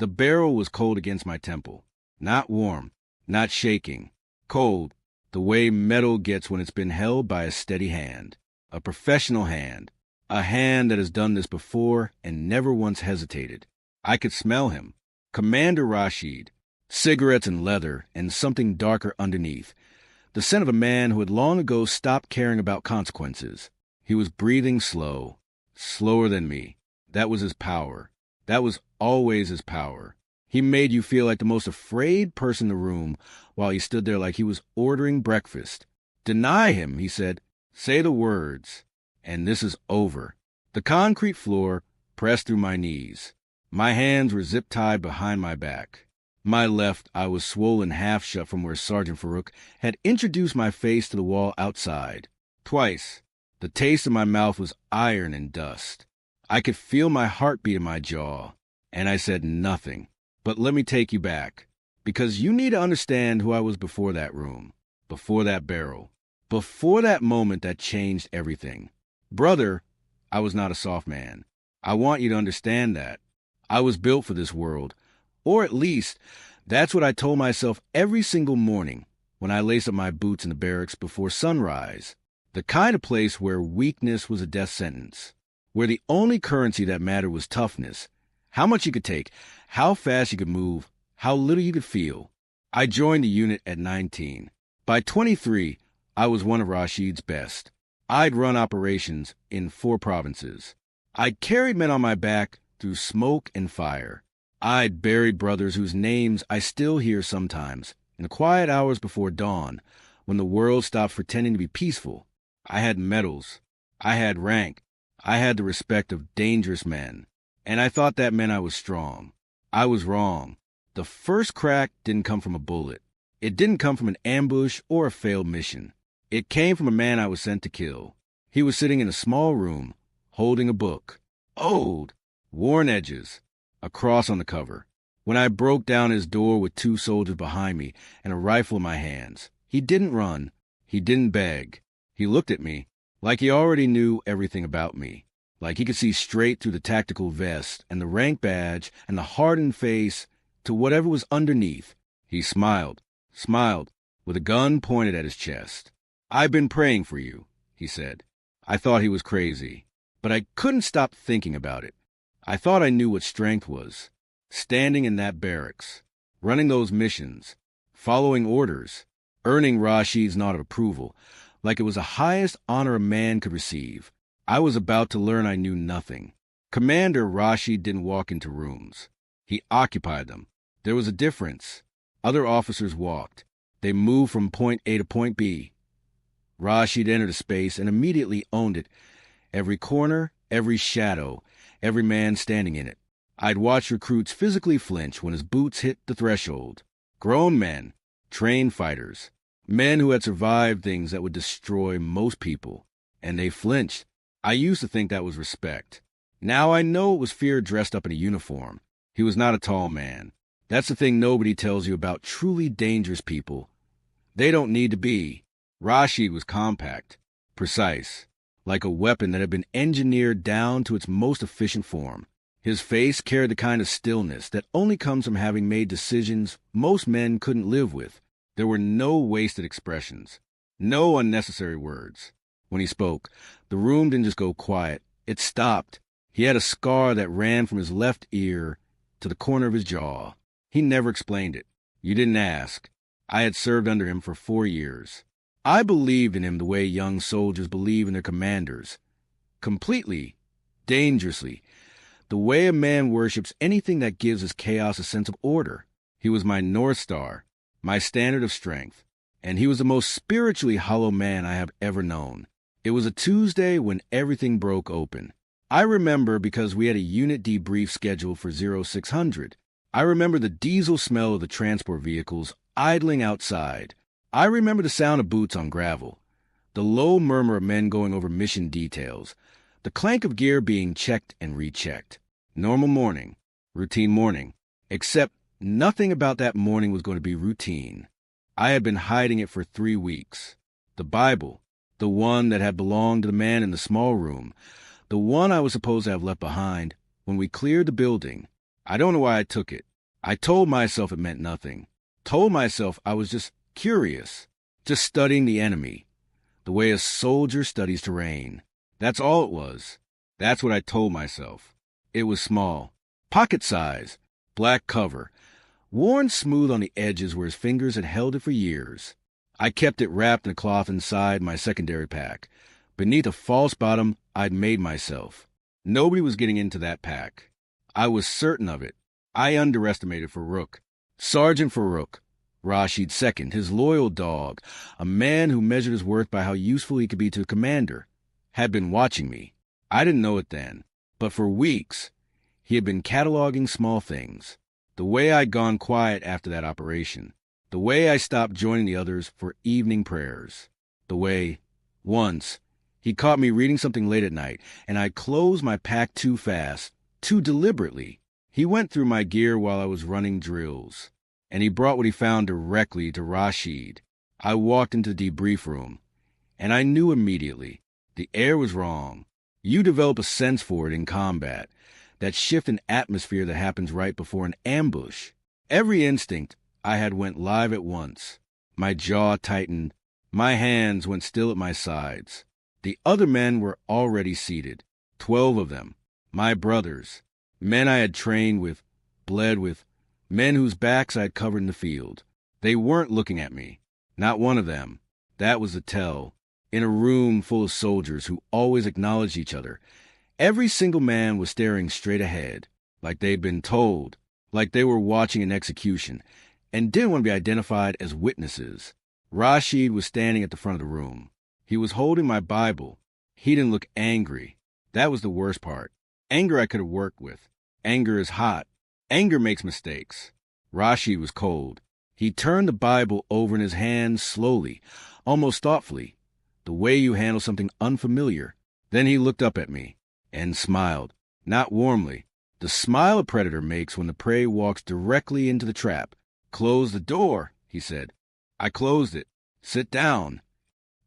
The barrel was cold against my temple. Not warm, not shaking. Cold, the way metal gets when it's been held by a steady hand. A professional hand. A hand that has done this before and never once hesitated. I could smell him. Commander Rashid. Cigarettes and leather, and something darker underneath. The scent of a man who had long ago stopped caring about consequences. He was breathing slow. Slower than me. That was his power. That was always his power. He made you feel like the most afraid person in the room while he stood there like he was ordering breakfast. Deny him, he said. Say the words. And this is over. The concrete floor pressed through my knees. My hands were zip-tied behind my back. My left eye was swollen half shut from where Sergeant Farouk had introduced my face to the wall outside. Twice. The taste in my mouth was iron and dust. I could feel my heartbeat in my jaw. And I said nothing. But let me take you back. Because you need to understand who I was before that room. Before that barrel. Before that moment that changed everything. Brother, I was not a soft man. I want you to understand that. I was built for this world. Or at least, that's what I told myself every single morning when I laced up my boots in the barracks before sunrise. The kind of place where weakness was a death sentence. Where the only currency that mattered was toughness. How much you could take, how fast you could move, how little you could feel. I joined the unit at 19. By 23, I was one of Rashid's best. I'd run operations in 4 provinces. I'd carried men on my back through smoke and fire. I'd buried brothers whose names I still hear sometimes, in the quiet hours before dawn, when the world stops pretending to be peaceful. I had medals. I had rank. I had the respect of dangerous men. And I thought that meant I was strong. I was wrong. The first crack didn't come from a bullet. It didn't come from an ambush or a failed mission. It came from a man I was sent to kill. He was sitting in a small room, holding a book. Old, worn edges, a cross on the cover. When I broke down his door with 2 soldiers behind me and a rifle in my hands, he didn't run. He didn't beg. He looked at me like he already knew everything about me. Like he could see straight through the tactical vest and the rank badge and the hardened face to whatever was underneath. He smiled, with a gun pointed at his chest. I've been praying for you, he said. I thought he was crazy, but I couldn't stop thinking about it. I thought I knew what strength was. Standing in that barracks, running those missions, following orders, earning Rashid's nod of approval, like it was the highest honor a man could receive. I was about to learn I knew nothing. Commander Rashid didn't walk into rooms. He occupied them. There was a difference. Other officers walked. They moved from point A to point B. Rashid entered a space and immediately owned it. Every corner, every shadow, every man standing in it. I'd watch recruits physically flinch when his boots hit the threshold. Grown men, trained fighters, men who had survived things that would destroy most people. And they flinched. I used to think that was respect. Now I know it was fear dressed up in a uniform. He was not a tall man. That's the thing nobody tells you about truly dangerous people. They don't need to be. Rashid was compact, precise, like a weapon that had been engineered down to its most efficient form. His face carried the kind of stillness that only comes from having made decisions most men couldn't live with. There were no wasted expressions, no unnecessary words. When he spoke, the room didn't just go quiet. It stopped. He had a scar that ran from his left ear to the corner of his jaw. He never explained it. You didn't ask. I had served under him for 4 years. I believed in him the way young soldiers believe in their commanders. Completely, dangerously, the way a man worships anything that gives his chaos a sense of order. He was my North Star, my standard of strength, and he was the most spiritually hollow man I have ever known. It was a Tuesday when everything broke open. I remember because we had a unit debrief scheduled for 0600. I remember the diesel smell of the transport vehicles idling outside. I remember the sound of boots on gravel, the low murmur of men going over mission details, the clank of gear being checked and rechecked. Normal morning, routine morning, except nothing about that morning was going to be routine. I had been hiding it for 3 weeks. The Bible, the one that had belonged to the man in the small room, the one I was supposed to have left behind when we cleared the building. I don't know why I took it. I told myself it meant nothing. Told myself I was just curious, just studying the enemy, the way a soldier studies terrain. That's all it was. That's what I told myself. It was small, pocket size, black cover, worn smooth on the edges where his fingers had held it for years. I kept it wrapped in a cloth inside my secondary pack, beneath a false bottom I'd made myself. Nobody was getting into that pack. I was certain of it. I underestimated Farouk. Sergeant Farouk, Rashid's second, his loyal dog, a man who measured his worth by how useful he could be to a commander, had been watching me. I didn't know it then, but for weeks, he had been cataloging small things. The way I'd gone quiet after that operation. The way I stopped joining the others for evening prayers. The way, once, he caught me reading something late at night, and I closed my pack too fast, too deliberately. He went through my gear while I was running drills, and he brought what he found directly to Rashid. I walked into the debrief room, and I knew immediately. The air was wrong. You develop a sense for it in combat, that shift in atmosphere that happens right before an ambush. Every instinct I had went live at once. My jaw tightened. My hands went still at my sides. The other men were already seated, 12 of them, my brothers, men I had trained with, bled with, men whose backs I had covered in the field. They weren't looking at me, not one of them. That was the tell. In a room full of soldiers who always acknowledged each other, every single man was staring straight ahead, like they'd been told, like they were watching an execution, and didn't want to be identified as witnesses. Rashid was standing at the front of the room. He was holding my Bible. He didn't look angry. That was the worst part. Anger I could have worked with. Anger is hot. Anger makes mistakes. Rashid was cold. He turned the Bible over in his hands slowly, almost thoughtfully, the way you handle something unfamiliar. Then he looked up at me and smiled, not warmly. The smile a predator makes when the prey walks directly into the trap. "Close the door," he said. I closed it. "Sit down."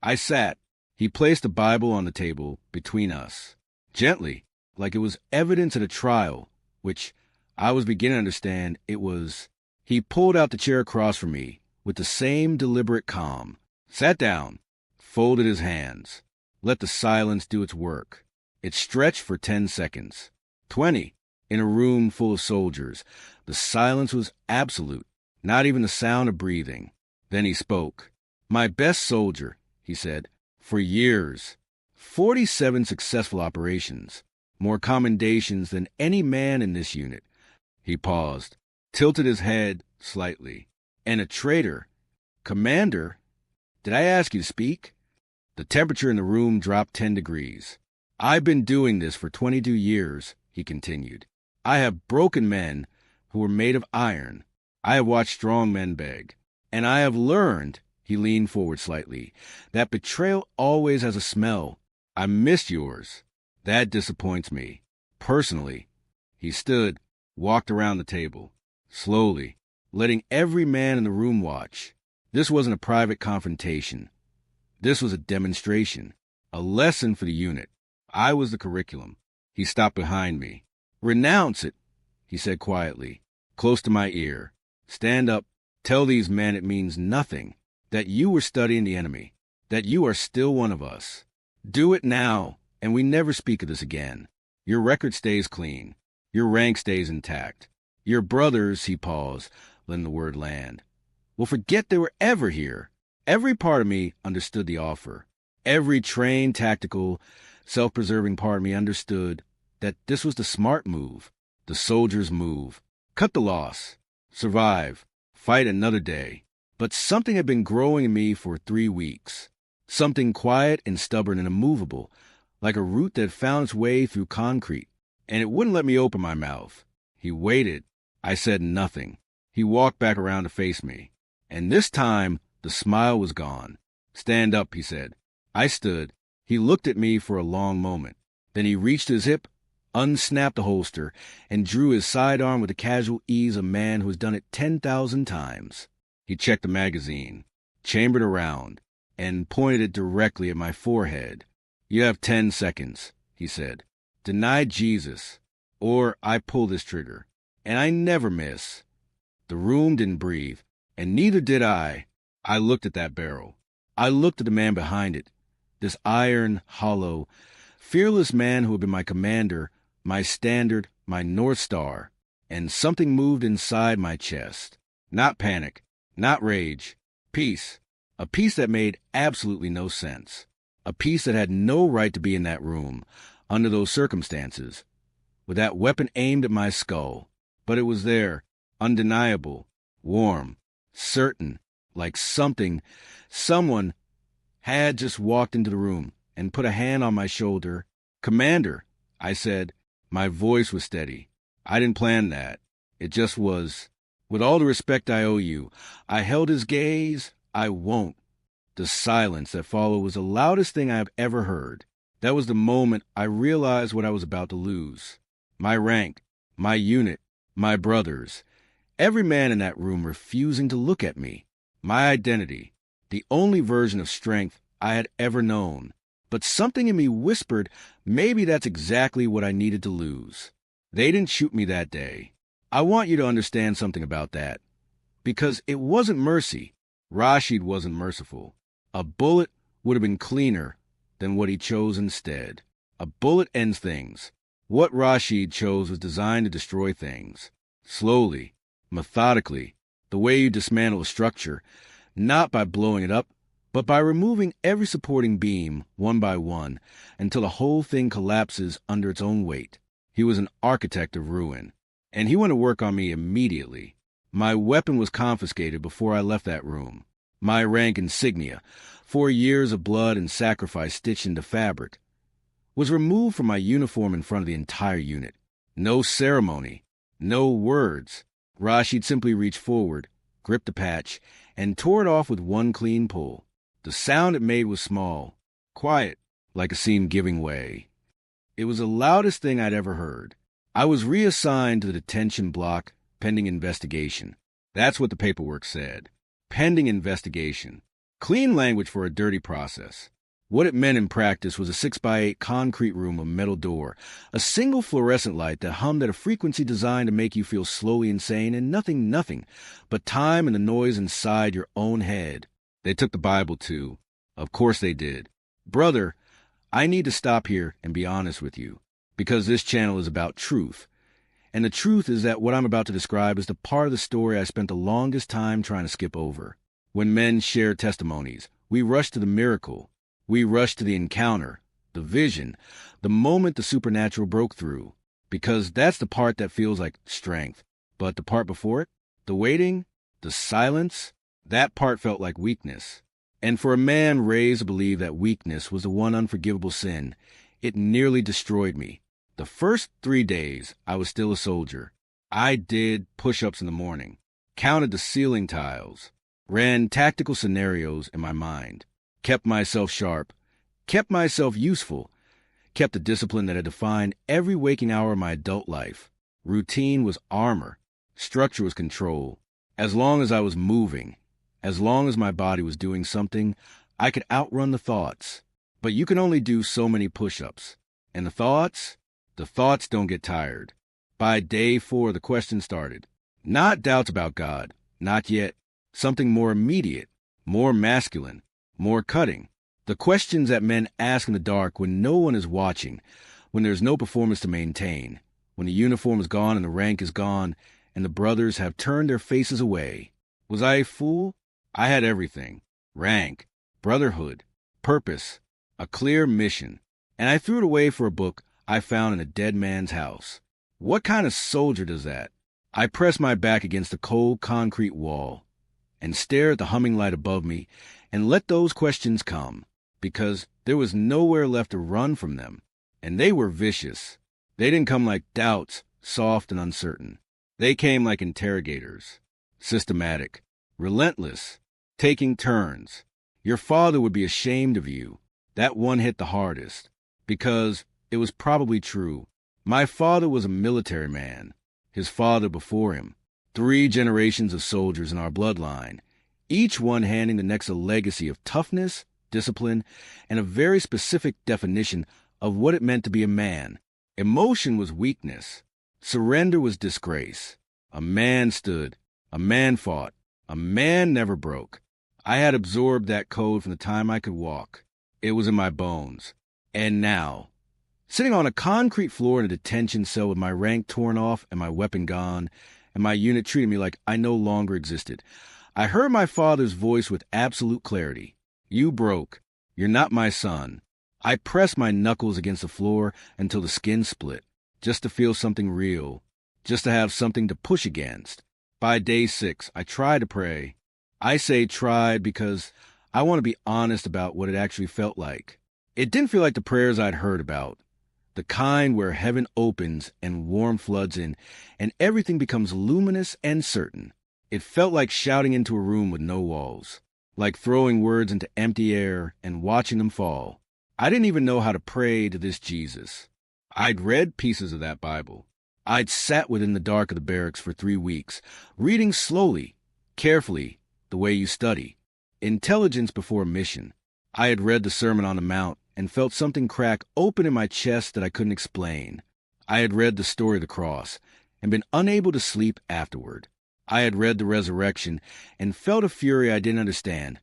I sat. He placed the Bible on the table between us, gently, like it was evidence at a trial, which I was beginning to understand it was. He pulled out the chair across from me with the same deliberate calm, sat down, folded his hands, let the silence do its work. It stretched for 10 seconds, 20, in a room full of soldiers. The silence was absolute, not even the sound of breathing. Then he spoke. "My best soldier," he said, "for years. 47 successful operations, more commendations than any man in this unit." He paused, tilted his head slightly. "And a traitor. Commander, did I ask you to speak?" The temperature in the room dropped 10 degrees. "I've been doing this for 22 years, he continued. "I have broken men who were made of iron. I have watched strong men beg. And I have learned," he leaned forward slightly, "that betrayal always has a smell. I missed yours. That disappoints me. Personally." He stood, walked around the table, slowly, letting every man in the room watch. This wasn't a private confrontation. This was a demonstration, a lesson for the unit. I was the curriculum. He stopped behind me. "Renounce it," he said quietly, close to my ear. "Stand up. Tell these men it means nothing, that you were studying the enemy, that you are still one of us. Do it now, and we never speak of this again. Your record stays clean. Your rank stays intact. Your brothers," he paused, letting the word land, "will forget they were ever here." Every part of me understood the offer. Every trained, tactical, self-preserving part of me understood that this was the smart move, the soldier's move. Cut the loss. Survive. Fight another day. But something had been growing in me for 3 weeks. Something quiet and stubborn and immovable, like a root that had found its way through concrete. And it wouldn't let me open my mouth. He waited. I said nothing. He walked back around to face me. And this time, the smile was gone. "Stand up," he said. I stood. He looked at me for a long moment. Then he reached his hip, unsnapped the holster, and drew his sidearm with the casual ease of a man who has done it 10,000 times. He checked the magazine, chambered around, and pointed it directly at my forehead. "You have 10 seconds, he said. "Deny Jesus, or I pull this trigger. And I never miss. The room didn't breathe, and neither did I. I looked at that barrel. I looked at the man behind it, this iron, hollow, fearless man who had been my commander, my standard, my North Star, and something moved inside my chest. Not panic, not rage, peace. A peace that made absolutely no sense. A peace that had no right to be in that room, under those circumstances, with that weapon aimed at my skull. But it was there, undeniable, warm, certain, like someone had just walked into the room and put a hand on my shoulder. "Commander," I said. My voice was steady. I didn't plan that. It just was. "With all the respect I owe you." I held his gaze. "I won't." The silence that followed was the loudest thing I have ever heard. That was the moment I realized what I was about to lose. My rank, my unit, my brothers. Every man in that room refusing to look at me. My identity, the only version of strength I had ever known. But something in me whispered, maybe that's exactly what I needed to lose. They didn't shoot me that day. I want you to understand something about that. Because it wasn't mercy. Rashid wasn't merciful. A bullet would have been cleaner than what he chose instead. A bullet ends things. What Rashid chose was designed to destroy things. Slowly, methodically, the way you dismantle a structure, not by blowing it up, but by removing every supporting beam, one by one, until the whole thing collapses under its own weight. He was an architect of ruin, and he went to work on me immediately. My weapon was confiscated before I left that room. My rank insignia, 4 years of blood and sacrifice stitched into fabric, was removed from my uniform in front of the entire unit. No ceremony, no words. Rashid simply reached forward, gripped the patch, and tore it off with one clean pull. The sound it made was small, quiet, like a seam giving way. It was the loudest thing I'd ever heard. I was reassigned to the detention block, pending investigation. That's what the paperwork said. Pending investigation. Clean language for a dirty process. What it meant in practice was a 6x8 concrete room with a metal door, a single fluorescent light that hummed at a frequency designed to make you feel slowly insane, and nothing but time and the noise inside your own head. They took the Bible too. Of course they did. Brother, I need to stop here and be honest with you, because this channel is about truth. And the truth is that what I'm about to describe is the part of the story I spent the longest time trying to skip over. When men share testimonies, we rush to the miracle. We rush to the encounter, the vision, the moment the supernatural broke through, because that's the part that feels like strength. But the part before it, the waiting, the silence, that part felt like weakness. And for a man raised to believe that weakness was the one unforgivable sin, it nearly destroyed me. The first 3 days, I was still a soldier. I did push-ups in the morning, counted the ceiling tiles, ran tactical scenarios in my mind, kept myself sharp, kept myself useful, kept the discipline that had defined every waking hour of my adult life. Routine was armor. Structure was control. As long as I was moving, as long as my body was doing something, I could outrun the thoughts. But you can only do so many push-ups. And the thoughts don't get tired. By day 4, the question started. Not doubts about God. Not yet. Something more immediate, more masculine, more cutting. The questions that men ask in the dark when no one is watching, when there's no performance to maintain, when the uniform is gone and the rank is gone, and the brothers have turned their faces away. Was I a fool? I had everything. Rank, brotherhood, purpose, a clear mission. And I threw it away for a book I found in a dead man's house. What kind of soldier does that? I pressed my back against the cold concrete wall and stared at the humming light above me and let those questions come, because there was nowhere left to run from them. And they were vicious. They didn't come like doubts, soft and uncertain. They came like interrogators, systematic, relentless, taking turns. Your father would be ashamed of you. That one hit the hardest, because it was probably true. My father was a military man, his father before him, 3 generations of soldiers in our bloodline, each one handing the next a legacy of toughness, discipline, and a very specific definition of what it meant to be a man. Emotion was weakness. Surrender was disgrace. A man stood. A man fought. A man never broke. I had absorbed that code from the time I could walk. It was in my bones. And now, sitting on a concrete floor in a detention cell with my rank torn off and my weapon gone, and my unit treating me like I no longer existed, I heard my father's voice with absolute clarity. You broke. You're not my son. I pressed my knuckles against the floor until the skin split, just to feel something real, just to have something to push against. By day 6, I tried to pray. I say tried because I want to be honest about what it actually felt like. It didn't feel like the prayers I'd heard about, the kind where heaven opens and warm floods in, and everything becomes luminous and certain. It felt like shouting into a room with no walls, like throwing words into empty air and watching them fall. I didn't even know how to pray to this Jesus. I'd read pieces of that Bible. I'd sat within the dark of the barracks for 3 weeks, reading slowly, carefully, the way you study. Intelligence before mission. I had read the Sermon on the Mount and felt something crack open in my chest that I couldn't explain. I had read the story of the cross and been unable to sleep afterward. I had read the resurrection and felt a fury I didn't understand.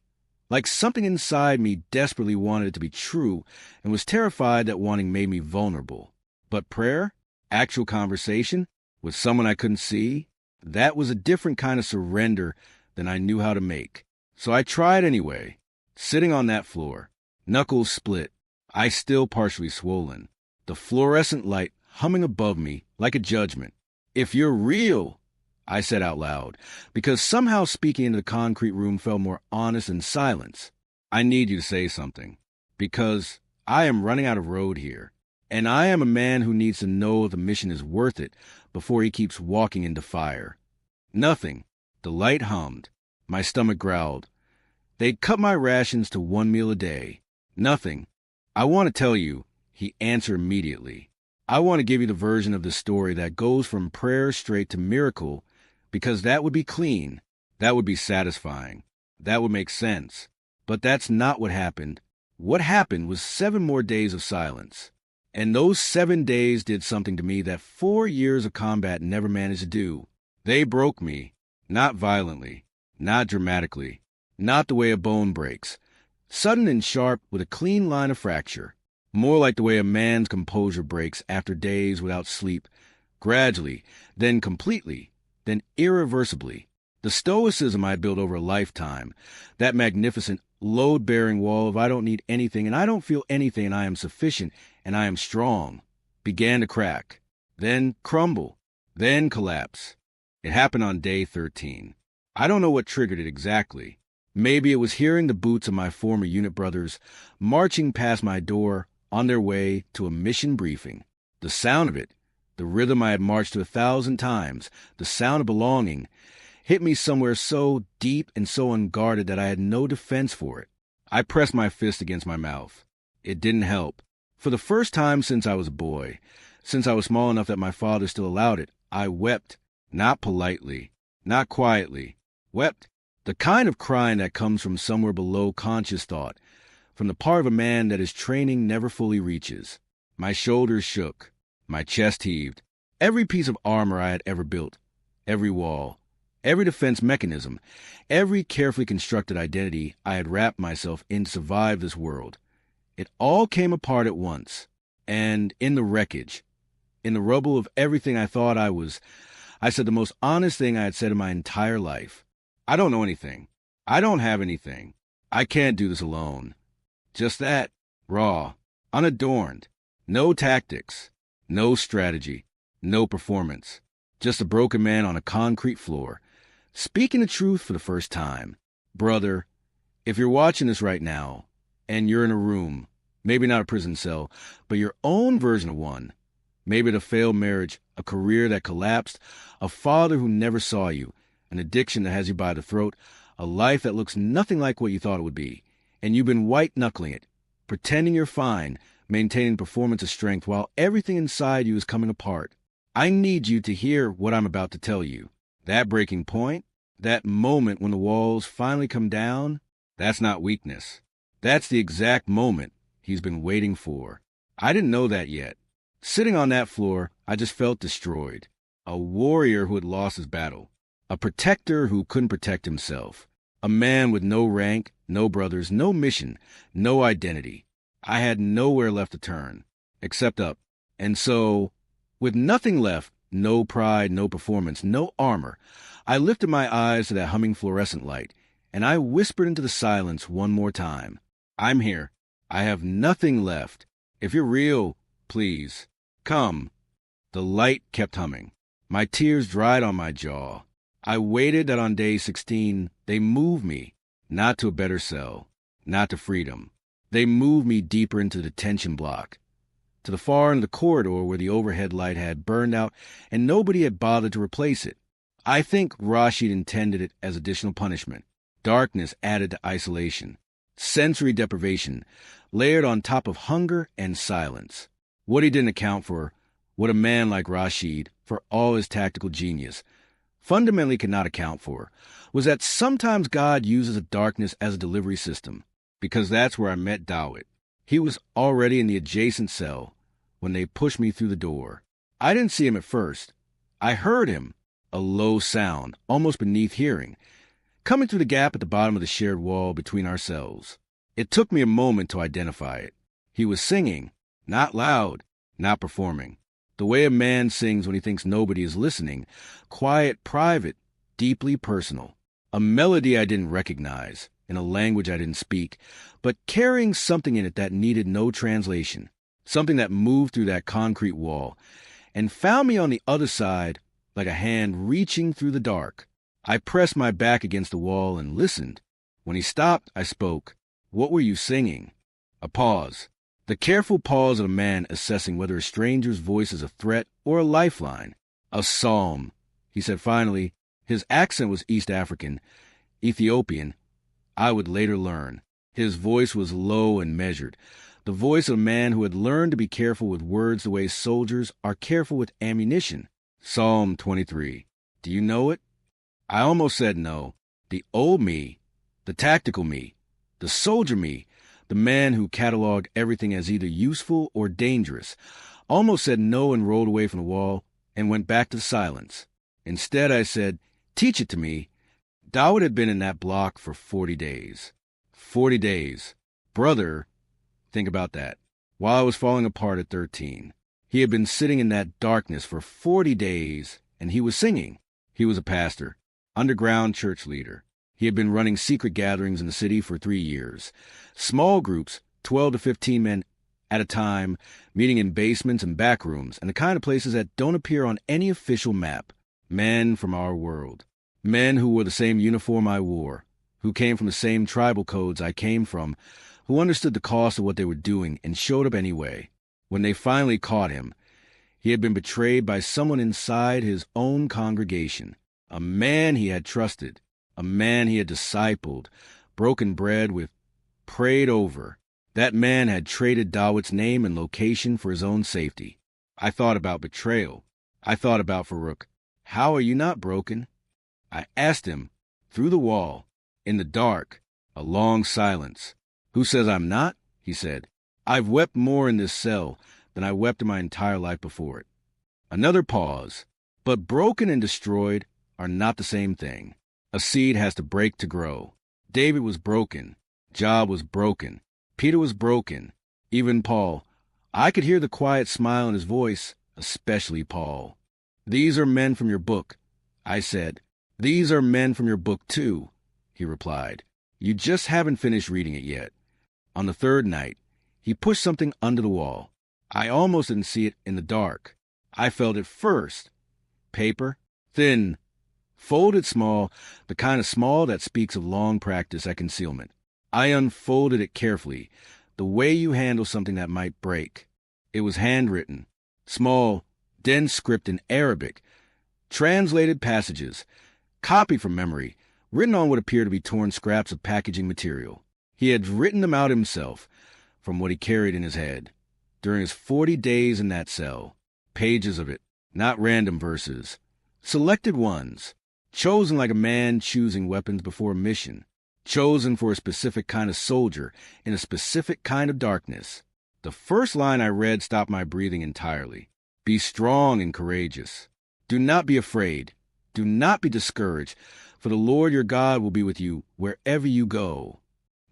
Like something inside me desperately wanted it to be true and was terrified that wanting made me vulnerable. But prayer, actual conversation with someone I couldn't see, that was a different kind of surrender than I knew how to make. So I tried anyway, sitting on that floor, knuckles split, eyes still partially swollen, the fluorescent light humming above me like a judgment. If you're real, I said out loud, because somehow speaking into the concrete room felt more honest than silence. I need you to say something, because I am running out of road here, and I am a man who needs to know if the mission is worth it before he keeps walking into fire. Nothing. The light hummed. My stomach growled. They'd cut my rations to 1 meal a day. Nothing. I want to tell you, he answered immediately. I want to give you the version of the story that goes from prayer straight to miracle, because that would be clean, that would be satisfying, that would make sense. But that's not what happened. What happened was 7 more days of silence. And those 7 days did something to me that 4 years of combat never managed to do. They broke me, not violently, not dramatically, not the way a bone breaks, sudden and sharp with a clean line of fracture, more like the way a man's composure breaks after days without sleep, gradually, then completely, then irreversibly. The stoicism I built over a lifetime, that magnificent load-bearing wall of I don't need anything and I don't feel anything and I am sufficient and I am strong, began to crack, then crumble, then collapse. It happened on day 13. I don't know what triggered it exactly. Maybe it was hearing the boots of my former unit brothers marching past my door on their way to a mission briefing. The sound of it, the rhythm I had marched to 1,000 times, the sound of belonging, hit me somewhere so deep and so unguarded that I had no defense for it. I pressed my fist against my mouth. It didn't help. For the first time since I was a boy, since I was small enough that my father still allowed it, I wept, not politely, not quietly, wept, the kind of crying that comes from somewhere below conscious thought, from the part of a man that his training never fully reaches. My shoulders shook. My chest heaved. Every piece of armor I had ever built, every wall, every defense mechanism, every carefully constructed identity I had wrapped myself in to survive this world. It all came apart at once. And in the wreckage, in the rubble of everything I thought I was, I said the most honest thing I had said in my entire life. I don't know anything. I don't have anything. I can't do this alone. Just that, raw, unadorned, no tactics, no strategy, no performance, just a broken man on a concrete floor, speaking the truth for the first time. Brother, if you're watching this right now, and you're in a room, maybe not a prison cell, but your own version of one, maybe a failed marriage, a career that collapsed, a father who never saw you, an addiction that has you by the throat, a life that looks nothing like what you thought it would be, and you've been white-knuckling it, pretending you're fine, maintaining performance of strength while everything inside you is coming apart. I need you to hear what I'm about to tell you. That breaking point, that moment when the walls finally come down, that's not weakness. That's the exact moment he's been waiting for. I didn't know that yet. Sitting on that floor, I just felt destroyed. A warrior who had lost his battle. A protector who couldn't protect himself. A man with no rank, no brothers, no mission, no identity. I had nowhere left to turn, except up. And so, with nothing left, no pride, no performance, no armor, I lifted my eyes to that humming fluorescent light, and I whispered into the silence one more time. I'm here. I have nothing left. If you're real, please, come. The light kept humming. My tears dried on my jaw. I waited that on day 16, they moved me, not to a better cell, not to freedom. They moved me deeper into the detention block, to the far end of the corridor where the overhead light had burned out and nobody had bothered to replace it. I think Rashid intended it as additional punishment. Darkness added to isolation. Sensory deprivation, layered on top of hunger and silence. What he didn't account for, what a man like Rashid, for all his tactical genius, fundamentally could not account for, was that sometimes God uses a darkness as a delivery system, because that's where I met Dawit. He was already in the adjacent cell when they pushed me through the door. I didn't see him at first. I heard him, a low sound, almost beneath hearing, coming through the gap at the bottom of the shared wall between our cells. It took me a moment to identify it. He was singing, not loud, not performing. The way a man sings when he thinks nobody is listening, quiet, private, deeply personal. A melody I didn't recognize, in a language I didn't speak, but carrying something in it that needed no translation, something that moved through that concrete wall, and found me on the other side like a hand reaching through the dark. I pressed my back against the wall and listened. When he stopped, I spoke. What were you singing? A pause. The careful pause of a man assessing whether a stranger's voice is a threat or a lifeline. A psalm, he said finally. His accent was East African, Ethiopian. I would later learn. His voice was low and measured, the voice of a man who had learned to be careful with words the way soldiers are careful with ammunition. Psalm 23. Do you know it? I almost said no. The old me, the tactical me, the soldier me, the man who cataloged everything as either useful or dangerous, almost said no and rolled away from the wall and went back to silence. Instead, I said, teach it to me. Dawit had been in that block for 40 days. 40 days. Brother, think about that. While I was falling apart at 13. He had been sitting in that darkness for 40 days, and he was singing. He was a pastor, underground church leader. He had been running secret gatherings in the city for 3 years. Small groups, 12 to 15 men at a time, meeting in basements and back rooms, and the kind of places that don't appear on any official map. Men from our world. Men who wore the same uniform I wore, who came from the same tribal codes I came from, who understood the cost of what they were doing and showed up anyway. When they finally caught him, he had been betrayed by someone inside his own congregation, a man he had trusted, a man he had discipled, broken bread with, prayed over. That man had traded Dawit's name and location for his own safety. I thought about betrayal. I thought about Farouk. How are you not broken? I asked him, through the wall, in the dark, a long silence. Who says I'm not? He said. I've wept more in this cell than I wept in my entire life before it. Another pause. But broken and destroyed are not the same thing. A seed has to break to grow. David was broken. Job was broken. Peter was broken. Even Paul. I could hear the quiet smile in his voice, especially Paul. These are men from your book, I said. These are men from your book too, he replied. You just haven't finished reading it yet. On the third night, he pushed something under the wall. I almost didn't see it in the dark. I felt it first. Paper, thin, folded small, the kind of small that speaks of long practice at concealment. I unfolded it carefully, the way you handle something that might break. It was handwritten, small, dense script in Arabic, translated passages, copied from memory, written on what appeared to be torn scraps of packaging material. He had written them out himself, from what he carried in his head. During his 40 days in that cell, pages of it, not random verses, selected ones, chosen like a man choosing weapons before a mission, chosen for a specific kind of soldier in a specific kind of darkness. The first line I read stopped my breathing entirely. Be strong and courageous. Do not be afraid. Do not be discouraged, for the Lord your God will be with you wherever you go.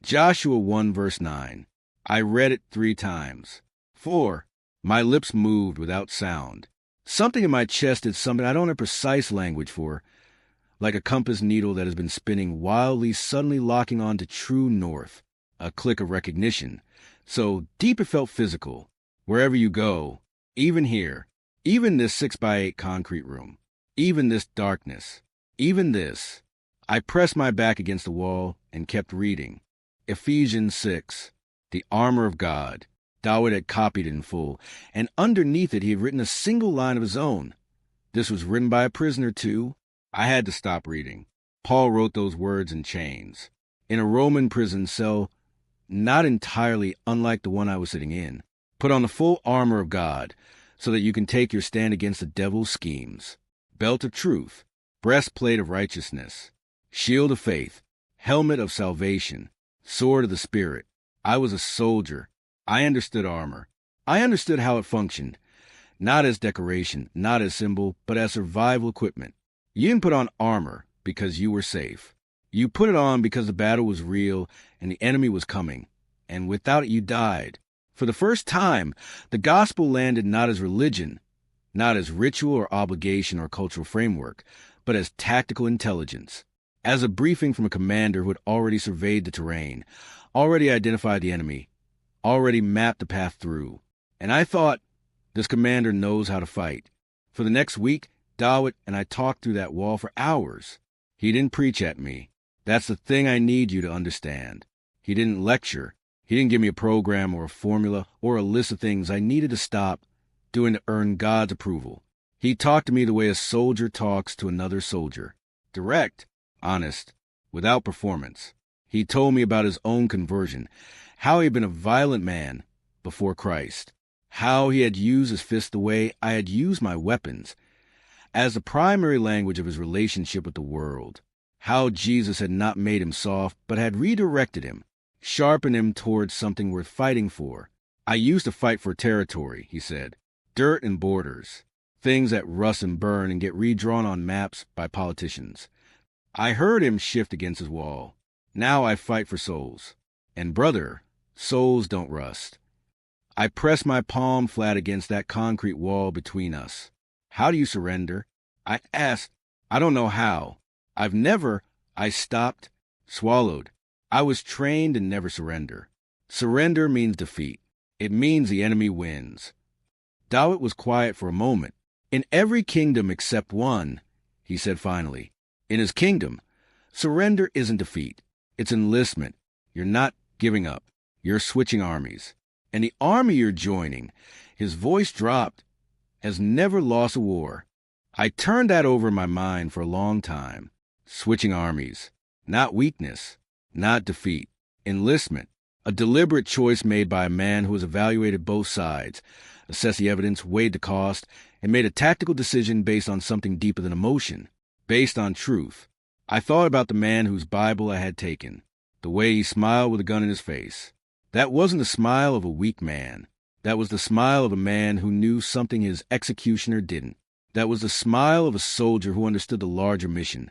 Joshua 1 verse 9. I read it 3 times. 4. My lips moved without sound. Something in my chest did something I don't have precise language for, like a compass needle that has been spinning wildly, suddenly locking on to true north. A click of recognition. So deep it felt physical. Wherever you go, even here, even this 6x8 concrete room, even this darkness, even this. I pressed my back against the wall and kept reading. Ephesians 6, the armor of God. Dawit had copied it in full, and underneath it he had written a single line of his own. This was written by a prisoner too. I had to stop reading. Paul wrote those words in chains. In a Roman prison cell, not entirely unlike the one I was sitting in. Put on the full armor of God, so that you can take your stand against the devil's schemes. Belt of truth, breastplate of righteousness, shield of faith, helmet of salvation, sword of the Spirit. I was a soldier. I understood armor. I understood how it functioned, not as decoration, not as symbol, but as survival equipment. You didn't put on armor because you were safe. You put it on because the battle was real and the enemy was coming, and without it you died. For the first time, the gospel landed not as religion, not as ritual or obligation or cultural framework, but as tactical intelligence, as a briefing from a commander who had already surveyed the terrain, already identified the enemy, already mapped the path through. And I thought, this commander knows how to fight. For the next week, Dawit and I talked through that wall for hours. He didn't preach at me. That's the thing I need you to understand. He didn't lecture. He didn't give me a program or a formula or a list of things I needed to stop doing to earn God's approval. He talked to me the way a soldier talks to another soldier. Direct, honest, without performance. He told me about his own conversion, how he had been a violent man before Christ, how he had used his fist the way I had used my weapons, as the primary language of his relationship with the world, how Jesus had not made him soft, but had redirected him, sharpened him towards something worth fighting for. I used to fight for territory, he said, dirt and borders, things that rust and burn and get redrawn on maps by politicians. I heard him shift against his wall. Now I fight for souls. And brother, souls don't rust. I pressed my palm flat against that concrete wall between us. How do you surrender? I asked. I don't know how. I stopped, swallowed. I was trained to never surrender. Surrender means defeat. It means the enemy wins. Dawit was quiet for a moment. In every kingdom except one, he said finally. In his kingdom, surrender isn't defeat. It's enlistment. You're not giving up. You're switching armies. And the army you're joining, his voice dropped, has never lost a war. I turned that over in my mind for a long time. Switching armies. Not weakness. Not defeat. Enlistment. A deliberate choice made by a man who has evaluated both sides, assessed the evidence, weighed the cost, and made a tactical decision based on something deeper than emotion, based on truth. I thought about the man whose Bible I had taken, the way he smiled with a gun in his face. That wasn't the smile of a weak man. That was the smile of a man who knew something his executioner didn't. That was the smile of a soldier who understood the larger mission,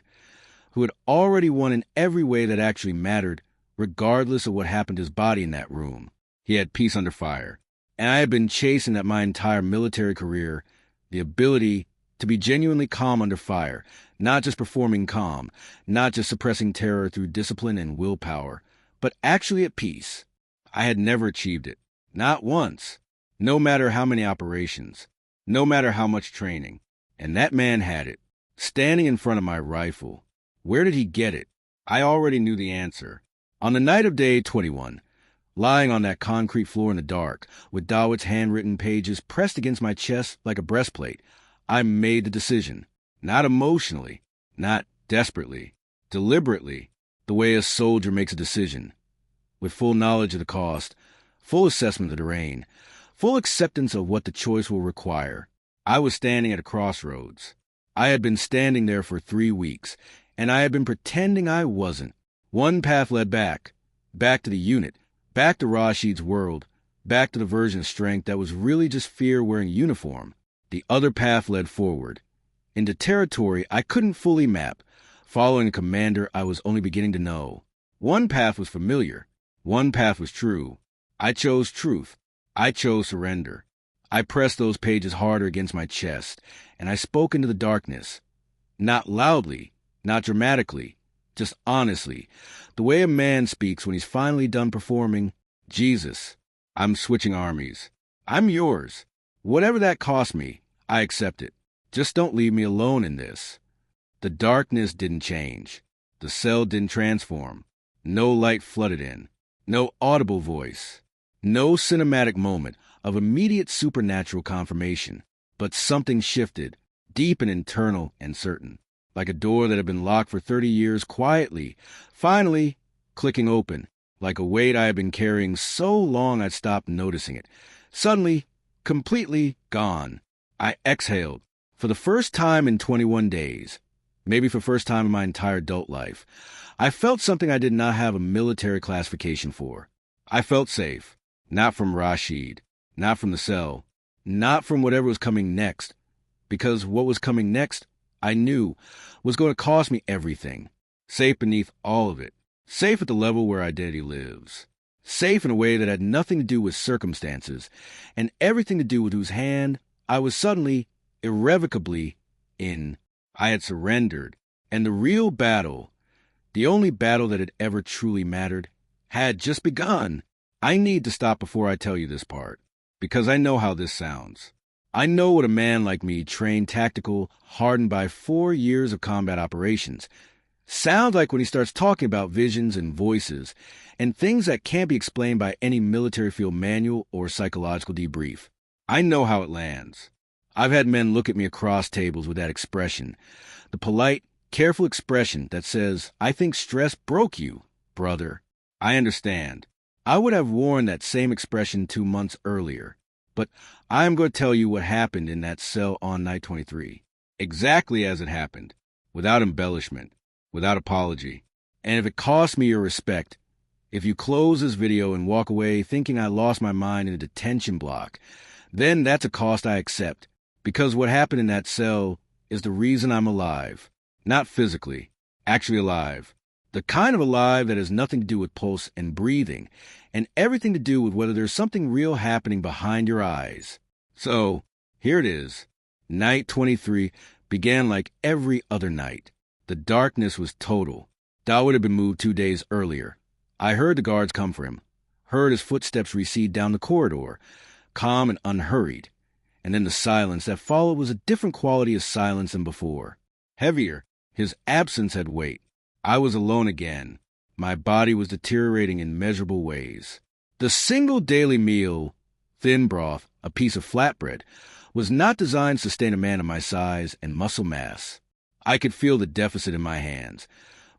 who had already won in every way that actually mattered, regardless of what happened to his body in that room. He had peace under fire. And I had been chasing that my entire military career, the ability to be genuinely calm under fire, not just performing calm, not just suppressing terror through discipline and willpower, but actually at peace. I had never achieved it. Not once. No matter how many operations. No matter how much training. And that man had it. Standing in front of my rifle. Where did he get it? I already knew the answer. On the night of day 21, lying on that concrete floor in the dark, with Dawit's handwritten pages pressed against my chest like a breastplate, I made the decision. Not emotionally, not desperately, deliberately, the way a soldier makes a decision. With full knowledge of the cost, full assessment of the terrain, full acceptance of what the choice will require. I was standing at a crossroads. I had been standing there for 3 weeks, and I had been pretending I wasn't. One path led back to the unit, back to Rashid's world, back to the version of strength that was really just fear wearing uniform. The other path led forward, into territory I couldn't fully map, following a commander I was only beginning to know. One path was familiar. One path was true. I chose truth. I chose surrender. I pressed those pages harder against my chest, and I spoke into the darkness. Not loudly, not dramatically, just honestly, the way a man speaks when he's finally done performing. Jesus, I'm switching armies. I'm yours. Whatever that cost me, I accept it. Just don't leave me alone in this. The darkness didn't change. The cell didn't transform. No light flooded in. No audible voice. No cinematic moment of immediate supernatural confirmation. But something shifted, deep and internal and certain, like a door that had been locked for 30 years quietly, finally clicking open, like a weight I had been carrying so long I'd stopped noticing it. Suddenly, completely gone. I exhaled. For the first time in 21 days, maybe for the first time in my entire adult life, I felt something I did not have a military classification for. I felt safe. Not from Rashid. Not from the cell. Not from whatever was coming next. Because what was coming next, I knew, was going to cost me everything. Safe beneath all of it. Safe at the level where identity lives. Safe in a way that had nothing to do with circumstances, and everything to do with whose hand I was suddenly, irrevocably in. I had surrendered, and the real battle, the only battle that had ever truly mattered, had just begun. I need to stop before I tell you this part, because I know how this sounds. I know what a man like me, trained tactical, hardened by 4 years of combat operations, sounds like when he starts talking about visions and voices, and things that can't be explained by any military field manual or psychological debrief. I know how it lands. I've had men look at me across tables with that expression, the polite, careful expression that says, I think stress broke you, brother. I understand. I would have worn that same expression 2 months earlier. But I am going to tell you what happened in that cell on night 23. Exactly as it happened. Without embellishment. Without apology. And if it costs me your respect, if you close this video and walk away thinking I lost my mind in a detention block, then that's a cost I accept. Because what happened in that cell is the reason I'm alive. Not physically. Actually alive. The kind of alive that has nothing to do with pulse and breathing, and everything to do with whether there's something real happening behind your eyes. So, here it is. Night 23 began like every other night. The darkness was total. Dawood had been moved 2 days earlier. I heard the guards come for him, heard his footsteps recede down the corridor, calm and unhurried. And then the silence that followed was a different quality of silence than before. Heavier, his absence had weight. I was alone again. My body was deteriorating in measurable ways. The single daily meal, thin broth, a piece of flatbread, was not designed to sustain a man of my size and muscle mass. I could feel the deficit in my hands,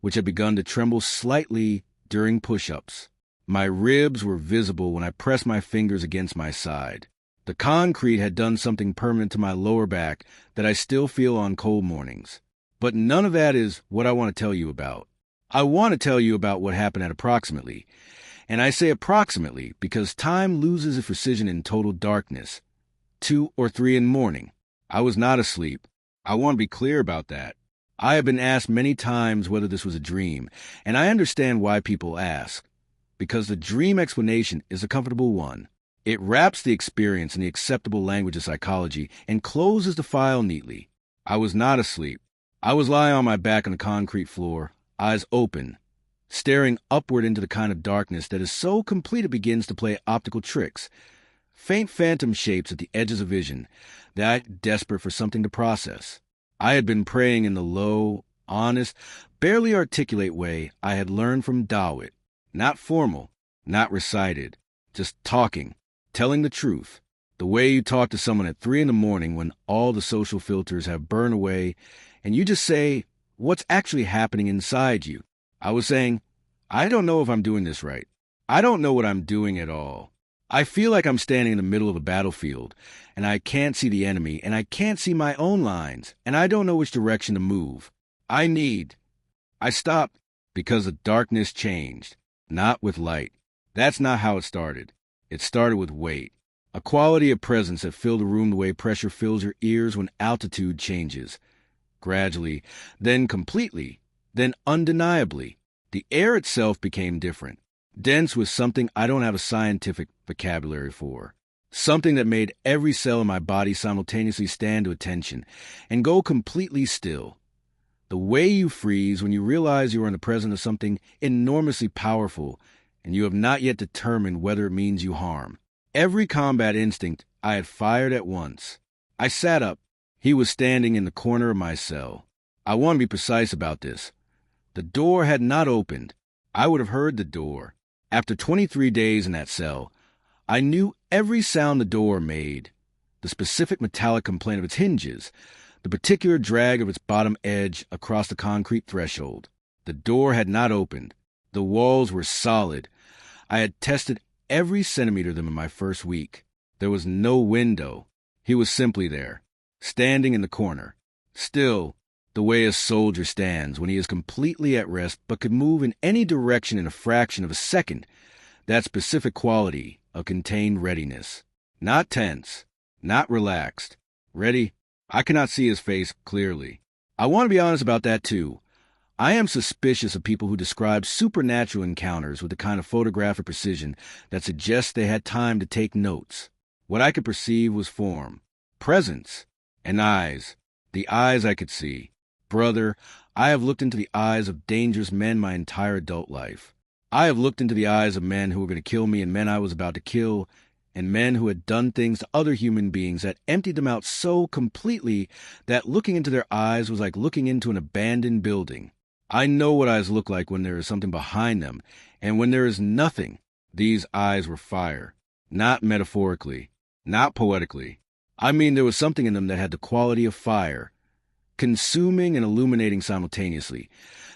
which had begun to tremble slightly during push-ups. My ribs were visible when I pressed my fingers against my side. The concrete had done something permanent to my lower back that I still feel on cold mornings. But none of that is what I want to tell you about. I want to tell you about what happened at approximately. And I say approximately because time loses its precision in total darkness. 2 or 3 in the morning. I was not asleep. I want to be clear about that. I have been asked many times whether this was a dream, and I understand why people ask. Because the dream explanation is a comfortable one. It wraps the experience in the acceptable language of psychology and closes the file neatly. I was not asleep. I was lying on my back on the concrete floor, eyes open, staring upward into the kind of darkness that is so complete it begins to play optical tricks, faint phantom shapes at the edges of vision, that I'm desperate for something to process. I had been praying in the low, honest, barely articulate way I had learned from Dawood, not formal, not recited, just talking, telling the truth, the way you talk to someone at 3 in the morning when all the social filters have burned away and you just say what's actually happening inside you. I was saying, I don't know if I'm doing this right. I don't know what I'm doing at all. I feel like I'm standing in the middle of a battlefield, and I can't see the enemy, and I can't see my own lines, and I don't know which direction to move. I stopped because the darkness changed, not with light. That's not how it started. It started with weight, a quality of presence that filled the room the way pressure fills your ears when altitude changes. gradually, then completely, then undeniably. The air itself became different, dense with something I don't have a scientific vocabulary for. Something that made every cell in my body simultaneously stand to attention and go completely still. The way you freeze when you realize you are in the presence of something enormously powerful and you have not yet determined whether it means you harm. Every combat instinct I had fired at once. I sat up. He was standing in the corner of my cell. I want to be precise about this. The door had not opened. I would have heard the door. After 23 days in that cell, I knew every sound the door made, the specific metallic complaint of its hinges, the particular drag of its bottom edge across the concrete threshold. The door had not opened. The walls were solid. I had tested every centimeter of them in my first week. There was no window. He was simply there, standing in the corner, still, the way a soldier stands when he is completely at rest but could move in any direction in a fraction of a second. That specific quality of contained readiness. Not tense, not relaxed. Ready? I cannot see his face clearly. I want to be honest about that too. I am suspicious of people who describe supernatural encounters with the kind of photographic precision that suggests they had time to take notes. What I could perceive was form, presence, and eyes. The eyes I could see. Brother, I have looked into the eyes of dangerous men my entire adult life. I have looked into the eyes of men who were going to kill me and men I was about to kill, and men who had done things to other human beings that emptied them out so completely that looking into their eyes was like looking into an abandoned building. I know what eyes look like when there is something behind them, and when there is nothing. These eyes were fire, not metaphorically, not poetically. I mean, there was something in them that had the quality of fire, consuming and illuminating simultaneously,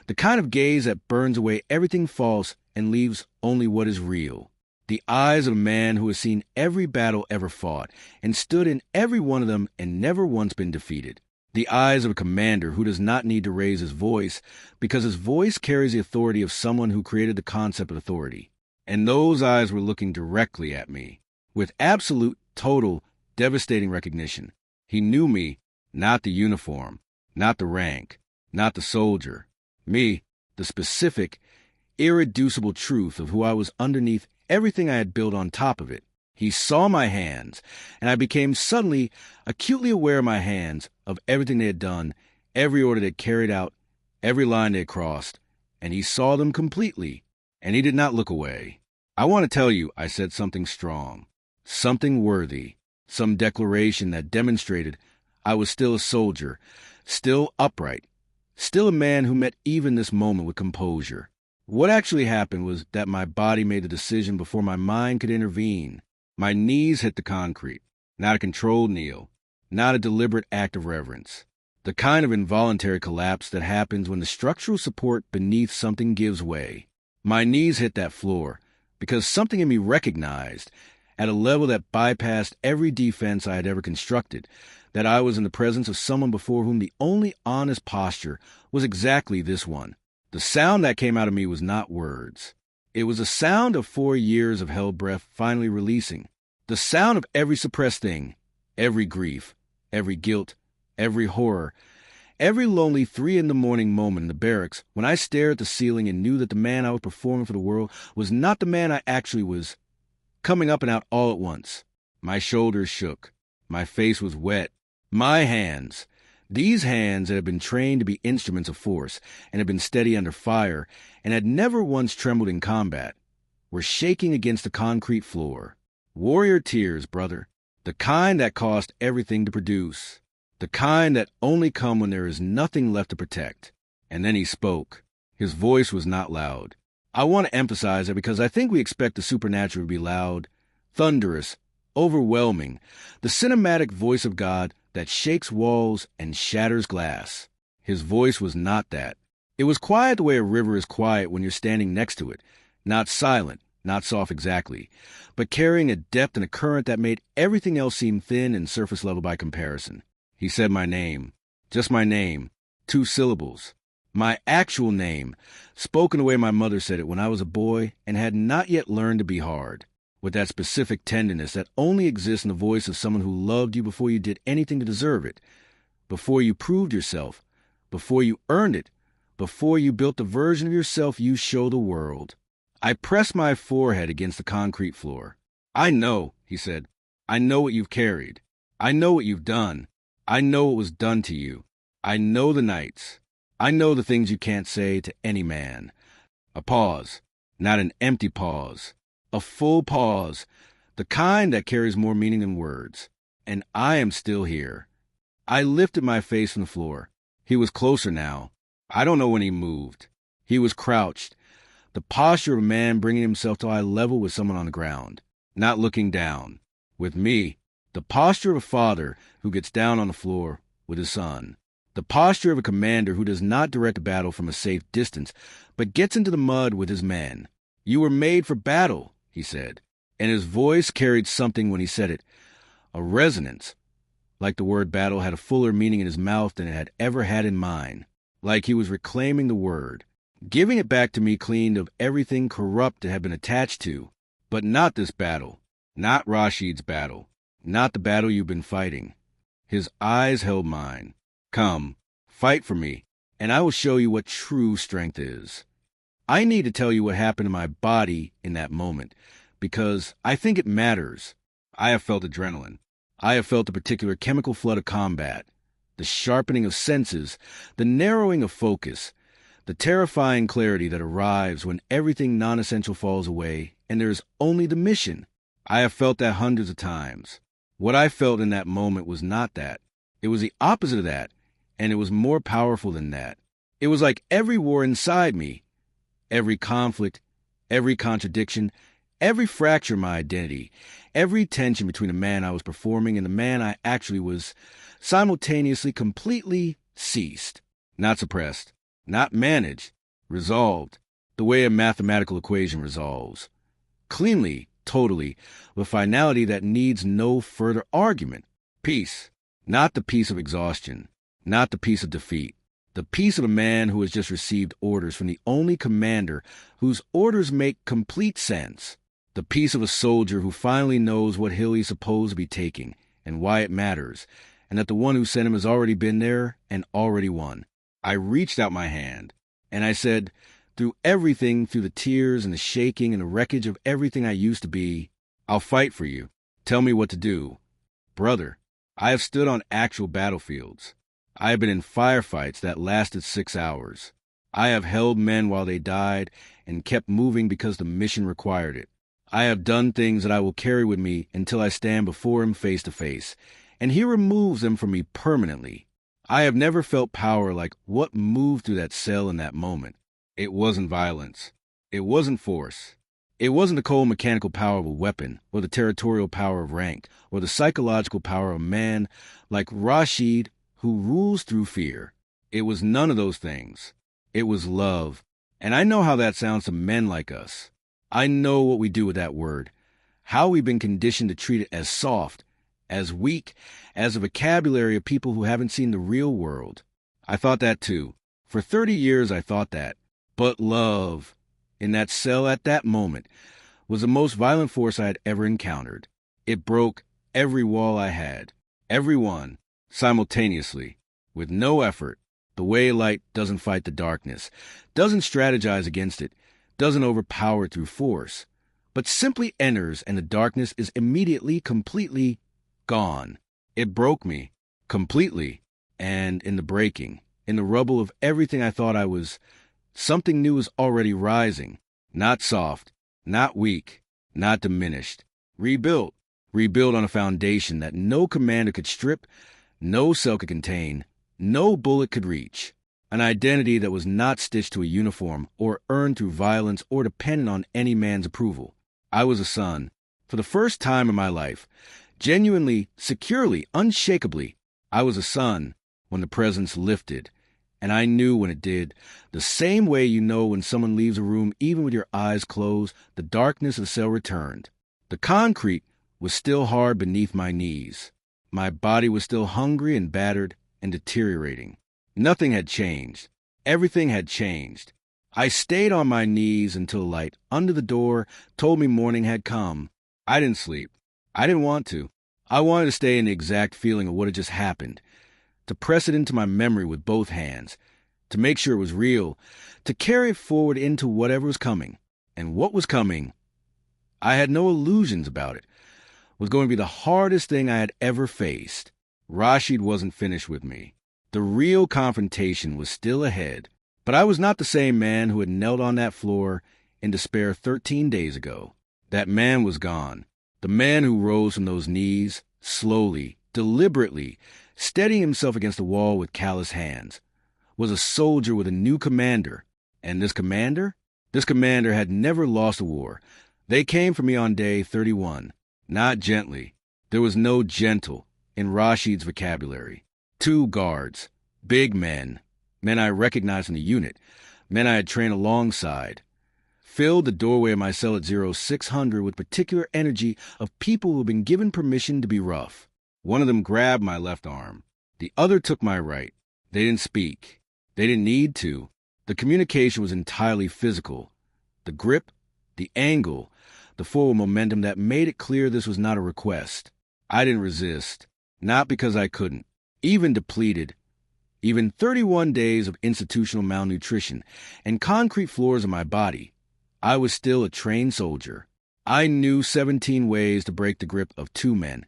the kind of gaze that burns away everything false and leaves only what is real. The eyes of a man who has seen every battle ever fought and stood in every one of them and never once been defeated. The eyes of a commander who does not need to raise his voice because his voice carries the authority of someone who created the concept of authority. And those eyes were looking directly at me with absolute, total, devastating recognition. He knew me, not the uniform, not the rank, not the soldier. Me, the specific, irreducible truth of who I was underneath everything I had built on top of it. He saw my hands, and I became suddenly acutely aware of my hands, of everything they had done, every order they had carried out, every line they had crossed, and he saw them completely, and he did not look away. I want to tell you, I said something strong, something worthy, some declaration that demonstrated I was still a soldier, still upright, still a man who met even this moment with composure. What actually happened was that my body made the decision before my mind could intervene. My knees hit the concrete, not a controlled kneel, not a deliberate act of reverence. The kind of involuntary collapse that happens when the structural support beneath something gives way. My knees hit that floor because something in me recognized, at a level that bypassed every defense I had ever constructed, that I was in the presence of someone before whom the only honest posture was exactly this one. The sound that came out of me was not words. It was the sound of 4 years of held breath finally releasing. The sound of every suppressed thing, every grief, every guilt, every horror, every lonely 3 a.m. moment in the barracks when I stared at the ceiling and knew that the man I was performing for the world was not the man I actually was, coming up and out all at once. My shoulders shook. My face was wet. My hands, these hands that had been trained to be instruments of force and had been steady under fire and had never once trembled in combat, were shaking against the concrete floor. Warrior tears, brother, the kind that cost everything to produce, the kind that only come when there is nothing left to protect. And then he spoke. His voice was not loud. I want to emphasize that because I think we expect the supernatural to be loud, thunderous, overwhelming, the cinematic voice of God that shakes walls and shatters glass. His voice was not that. It was quiet the way a river is quiet when you're standing next to it, not silent, not soft exactly, but carrying a depth and a current that made everything else seem thin and surface level by comparison. He said my name, just my name, 2 syllables. My actual name, spoken the way my mother said it when I was a boy and had not yet learned to be hard, with that specific tenderness that only exists in the voice of someone who loved you before you did anything to deserve it, before you proved yourself, before you earned it, before you built the version of yourself you show the world. I pressed my forehead against the concrete floor. I know, he said. I know what you've carried. I know what you've done. I know what was done to you. I know the nights. I know the things you can't say to any man. A pause, not an empty pause. A full pause, the kind that carries more meaning than words. And I am still here. I lifted my face from the floor. He was closer now. I don't know when he moved. He was crouched, the posture of a man bringing himself to eye level with someone on the ground, not looking down. With me, the posture of a father who gets down on the floor with his son. The posture of a commander who does not direct a battle from a safe distance, but gets into the mud with his men. You were made for battle, he said, and his voice carried something when he said it, a resonance, like the word battle had a fuller meaning in his mouth than it had ever had in mine, like he was reclaiming the word, giving it back to me cleaned of everything corrupt it had been attached to. But not this battle, not Rashid's battle, not the battle you've been fighting. His eyes held mine. Come, fight for me, and I will show you what true strength is. I need to tell you what happened to my body in that moment, because I think it matters. I have felt adrenaline. I have felt a particular chemical flood of combat, the sharpening of senses, the narrowing of focus, the terrifying clarity that arrives when everything non-essential falls away and there is only the mission. I have felt that hundreds of times. What I felt in that moment was not that. It was the opposite of that, and it was more powerful than that. It was like every war inside me, every conflict, every contradiction, every fracture of my identity, every tension between the man I was performing and the man I actually was, simultaneously completely ceased. Not suppressed, not managed, resolved, the way a mathematical equation resolves. Cleanly, totally, with finality that needs no further argument. Peace, not the peace of exhaustion, not the peace of defeat. The peace of a man who has just received orders from the only commander whose orders make complete sense. The peace of a soldier who finally knows what hill he's supposed to be taking and why it matters, and that the one who sent him has already been there and already won. I reached out my hand, and I said, through everything, through the tears and the shaking and the wreckage of everything I used to be, I'll fight for you. Tell me what to do. Brother, I have stood on actual battlefields. I have been in firefights that lasted 6 hours. I have held men while they died and kept moving because the mission required it. I have done things that I will carry with me until I stand before him face to face, and he removes them from me permanently. I have never felt power like what moved through that cell in that moment. It wasn't violence. It wasn't force. It wasn't the cold mechanical power of a weapon, or the territorial power of rank, or the psychological power of a man like Rashid who rules through fear. It was none of those things. It was love. And I know how that sounds to men like us. I know what we do with that word, how we've been conditioned to treat it as soft, as weak, as a vocabulary of people who haven't seen the real world. I thought that too. For 30 years I thought that. But love, in that cell at that moment, was the most violent force I had ever encountered. It broke every wall I had, every one, simultaneously, with no effort. The way light doesn't fight the darkness, doesn't strategize against it, doesn't overpower it through force, but simply enters and the darkness is immediately, completely gone. It broke me, completely, and in the breaking, in the rubble of everything I thought I was, something new was already rising, not soft, not weak, not diminished, rebuilt on a foundation that no commander could strip, no cell could contain, no bullet could reach. An identity that was not stitched to a uniform or earned through violence or dependent on any man's approval. I was a son. For the first time in my life, genuinely, securely, unshakably, I was a son when the presence lifted. And I knew when it did, the same way you know when someone leaves a room even with your eyes closed, the darkness of the cell returned. The concrete was still hard beneath my knees. My body was still hungry and battered and deteriorating. Nothing had changed. Everything had changed. I stayed on my knees until the light under the door told me morning had come. I didn't sleep. I didn't want to. I wanted to stay in the exact feeling of what had just happened. to press it into my memory with both hands, to make sure it was real, to carry it forward into whatever was coming. And what was coming, I had no illusions about it, was going to be the hardest thing I had ever faced. Rashid wasn't finished with me. The real confrontation was still ahead, but I was not the same man who had knelt on that floor in despair 13 days ago. That man was gone. The man who rose from those knees, slowly, deliberately, steadying himself against the wall with callous hands, was a soldier with a new commander. And this commander? This commander had never lost a war. They came for me on day 31. Not gently. There was no gentle in Rashid's vocabulary. 2 guards, big men, men I recognized in the unit, men I had trained alongside, filled the doorway of my cell at 0600 with particular energy of people who had been given permission to be rough. One of them grabbed my left arm. The other took my right. They didn't speak. They didn't need to. The communication was entirely physical. The grip, the angle, the forward momentum that made it clear this was not a request. I didn't resist, not because I couldn't. Even depleted, even 31 days of institutional malnutrition and concrete floors of my body, I was still a trained soldier. I knew 17 ways to break the grip of 2 men,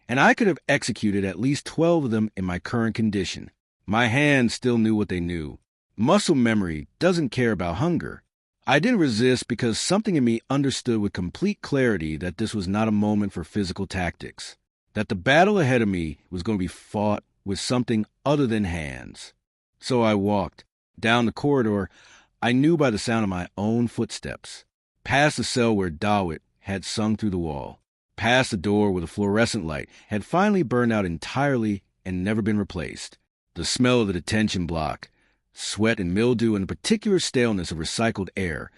and I could have executed at least 12 of them in my current condition. My hands still knew what they knew. Muscle memory doesn't care about hunger. I didn't resist because something in me understood with complete clarity that this was not a moment for physical tactics, that the battle ahead of me was going to be fought with something other than hands. So I walked down the corridor I knew by the sound of my own footsteps, past the cell where Dawit had sung through the wall, past the door where the fluorescent light had finally burned out entirely and never been replaced, the smell of the detention block, sweat and mildew and the particular staleness of recycled air,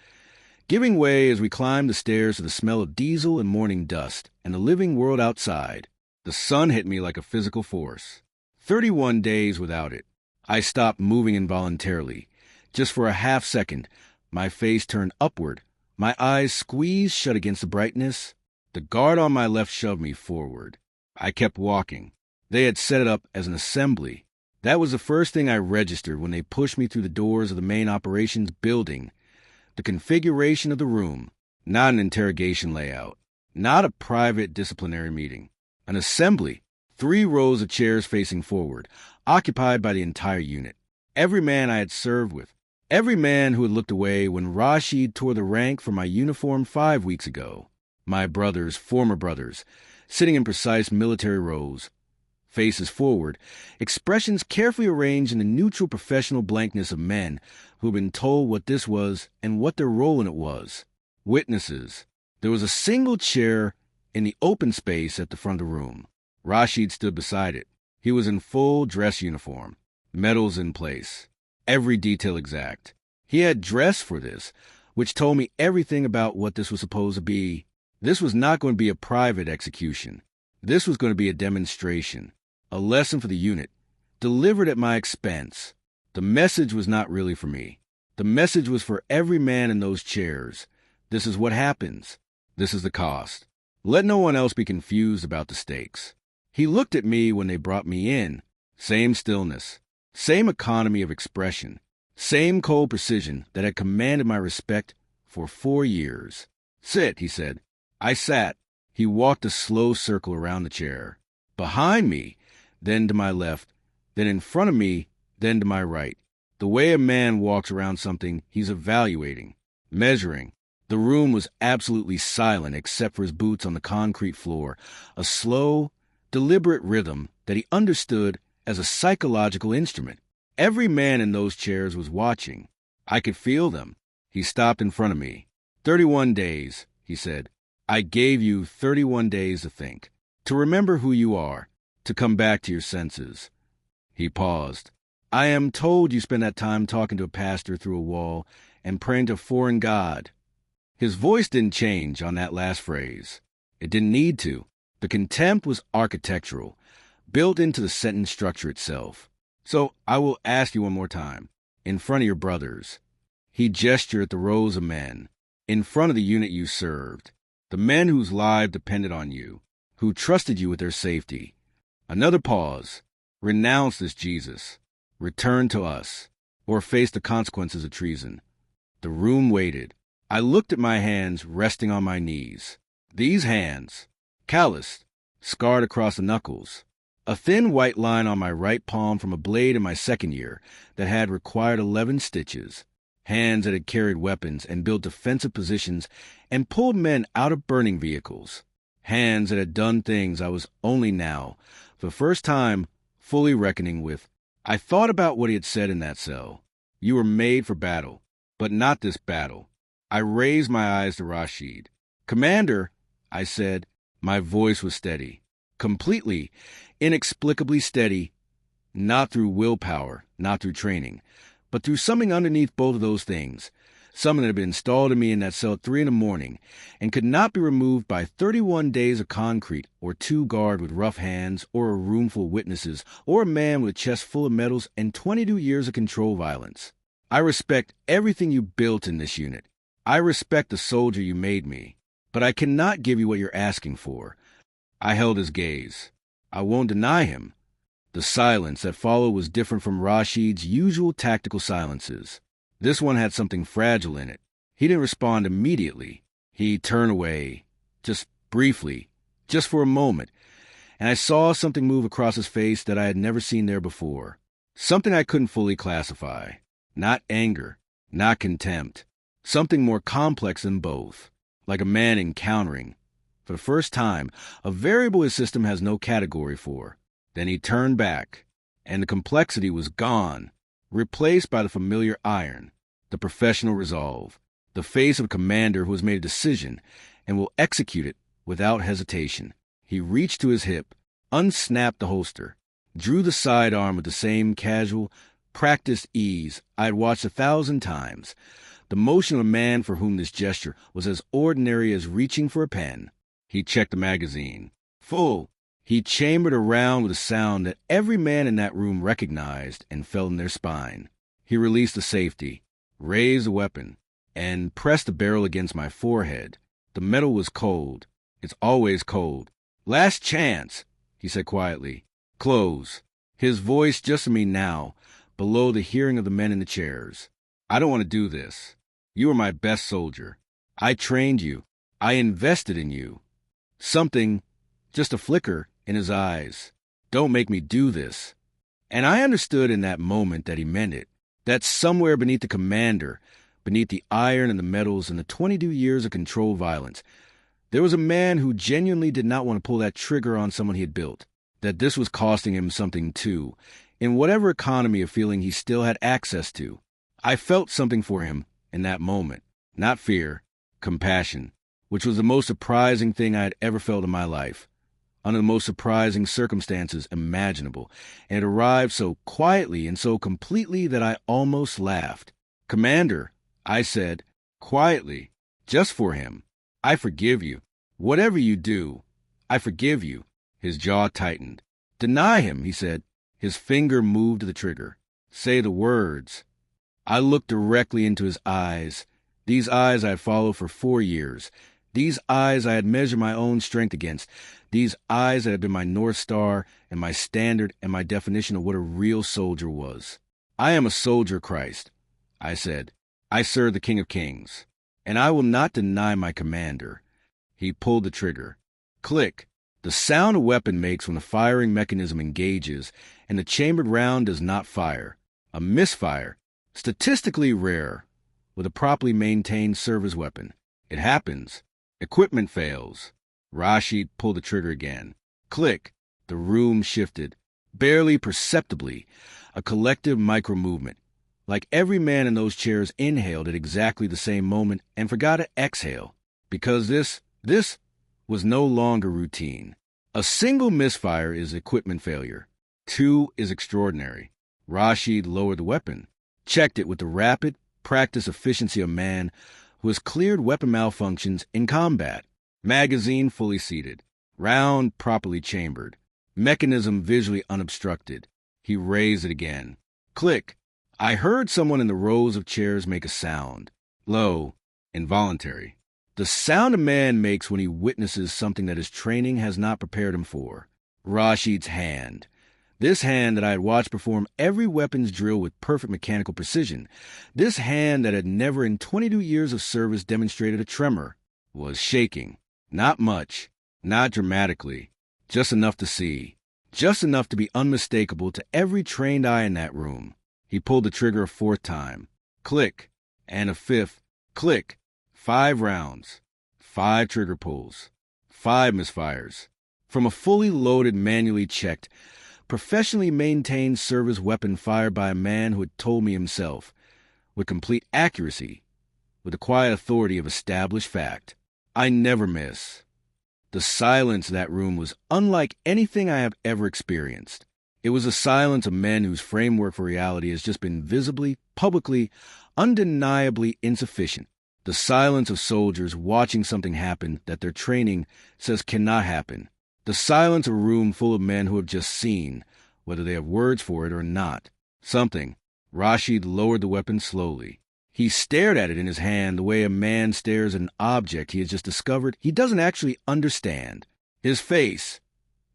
giving way as we climbed the stairs to the smell of diesel and morning dust and the living world outside. The sun hit me like a physical force. 31 days without it. I stopped moving involuntarily. Just for a half second, my face turned upward, my eyes squeezed shut against the brightness. The guard on my left shoved me forward. I kept walking. They had set it up as an assembly. That was the first thing I registered when they pushed me through the doors of the main operations building. The configuration of the room, not an interrogation layout, not a private disciplinary meeting. An assembly, 3 rows of chairs facing forward, occupied by the entire unit. Every man I had served with, every man who had looked away when Rashid tore the rank from my uniform 5 weeks ago. My brothers, former brothers, sitting in precise military rows, faces forward, expressions carefully arranged in the neutral professional blankness of men who had been told what this was and what their role in it was. Witnesses. There was a single chair in the open space at the front of the room. Rashid stood beside it. He was in full dress uniform, medals in place, every detail exact. He had dressed for this, which told me everything about what this was supposed to be. This was not going to be a private execution. This was going to be a demonstration, a lesson for the unit, delivered at my expense. The message was not really for me. The message was for every man in those chairs. This is what happens. This is the cost. Let no one else be confused about the stakes. He looked at me when they brought me in. Same stillness, same economy of expression, same cold precision that had commanded my respect for 4 years. Sit, he said. I sat. He walked a slow circle around the chair. Behind me, then to my left, then in front of me, then to my right. The way a man walks around something he's evaluating, measuring. The room was absolutely silent except for his boots on the concrete floor, a slow, deliberate rhythm that he understood as a psychological instrument. Every man in those chairs was watching. I could feel them. He stopped in front of me. 31 days, he said. I gave you 31 days to think, to remember who you are, to come back to your senses. He paused. I am told you spend that time talking to a pastor through a wall and praying to a foreign god. His voice didn't change on that last phrase. It didn't need to. The contempt was architectural, built into the sentence structure itself. So I will ask you one more time. In front of your brothers. He gestured at the rows of men. In front of the unit you served. The men whose lives depended on you, who trusted you with their safety. Another pause. Renounce this Jesus. Return to us, or face the consequences of treason. The room waited. I looked at my hands resting on my knees. These hands, calloused, scarred across the knuckles. A thin white line on my right palm from a blade in my second year that had required 11 stitches. Hands that had carried weapons and built defensive positions and pulled men out of burning vehicles. Hands that had done things I was only now, for the first time, fully reckoning with. I thought about what he had said in that cell. You were made for battle, but not this battle. I raised my eyes to Rashid. Commander, I said. My voice was steady. Completely, inexplicably steady, not through willpower, not through training, but through something underneath both of those things, something that had been installed in me in that cell at 3 a.m. and could not be removed by 31 days of concrete, or 2 guard with rough hands, or a room full of witnesses, or a man with a chest full of medals and 22 years of control violence. I respect everything you built in this unit. I respect the soldier you made me, but I cannot give you what you're asking for. I held his gaze. I won't deny him. The silence that followed was different from Rashid's usual tactical silences. This one had something fragile in it. He didn't respond immediately. He turned away, just briefly, just for a moment, and I saw something move across his face that I had never seen there before. Something I couldn't fully classify. Not anger, not contempt. Something more complex than both, like a man encountering, for the first time, a variable his system has no category for. Then he turned back, and the complexity was gone, replaced by the familiar iron, the professional resolve, the face of a commander who has made a decision and will execute it without hesitation. He reached to his hip, unsnapped the holster, drew the sidearm with the same casual, practiced ease I had watched 1,000 times. The motion of a man for whom this gesture was as ordinary as reaching for a pen. He checked the magazine. Full. He chambered around with a sound that every man in that room recognized and felt in their spine. He released the safety, raised the weapon, and pressed the barrel against my forehead. The metal was cold. It's always cold. Last chance, he said quietly. Close. His voice just to me now, below the hearing of the men in the chairs. I don't want to do this. You are my best soldier. I trained you. I invested in you. Something, just a flicker, in his eyes. Don't make me do this. And I understood in that moment that he meant it. That somewhere beneath the commander, beneath the iron and the metals and the 22 years of controlled violence, there was a man who genuinely did not want to pull that trigger on someone he had built. That this was costing him something too, in whatever economy of feeling he still had access to. I felt something for him in that moment. Not fear, compassion, which was the most surprising thing I had ever felt in my life, under the most surprising circumstances imaginable, and it arrived so quietly and so completely that I almost laughed. Commander, I said, quietly, just for him, I forgive you. Whatever you do, I forgive you. His jaw tightened. Deny him, he said. His finger moved to the trigger. Say the words. I looked directly into his eyes, these eyes I had followed for 4 years, these eyes I had measured my own strength against, these eyes that had been my North Star and my standard and my definition of what a real soldier was. I am a soldier, Christ, I said. I serve the King of Kings, and I will not deny my commander. He pulled the trigger. Click. The sound a weapon makes when the firing mechanism engages and the chambered round does not fire. A misfire. Statistically rare, with a properly maintained service weapon. It happens. Equipment fails. Rashid pulled the trigger again. Click. The room shifted. Barely perceptibly. A collective micro-movement. Like every man in those chairs inhaled at exactly the same moment and forgot to exhale. Because this was no longer routine. A single misfire is equipment failure. 2 is extraordinary. Rashid lowered the weapon. Checked it with the rapid, practiced efficiency of man who has cleared weapon malfunctions in combat. Magazine fully seated. Round properly chambered. Mechanism visually unobstructed. He raised it again. Click. I heard someone in the rows of chairs make a sound. Low, involuntary. The sound a man makes when he witnesses something that his training has not prepared him for. Rashid's hand. This hand that I had watched perform every weapons drill with perfect mechanical precision, this hand that had never in 22 years of service demonstrated a tremor, was shaking. Not much, not dramatically, just enough to see, just enough to be unmistakable to every trained eye in that room. He pulled the trigger a fourth time. Click. And a fifth. Click. 5 rounds. 5 trigger pulls. 5 misfires. From a fully loaded, manually checked, professionally maintained service weapon fired by a man who had told me himself, with complete accuracy, with the quiet authority of established fact. I never miss. The silence of that room was unlike anything I have ever experienced. It was a silence of men whose framework for reality has just been visibly, publicly, undeniably insufficient. The silence of soldiers watching something happen that their training says cannot happen. The silence of a room full of men who have just seen, whether they have words for it or not, something. Rashid lowered the weapon slowly. He stared at it in his hand the way a man stares at an object he has just discovered he doesn't actually understand. His face,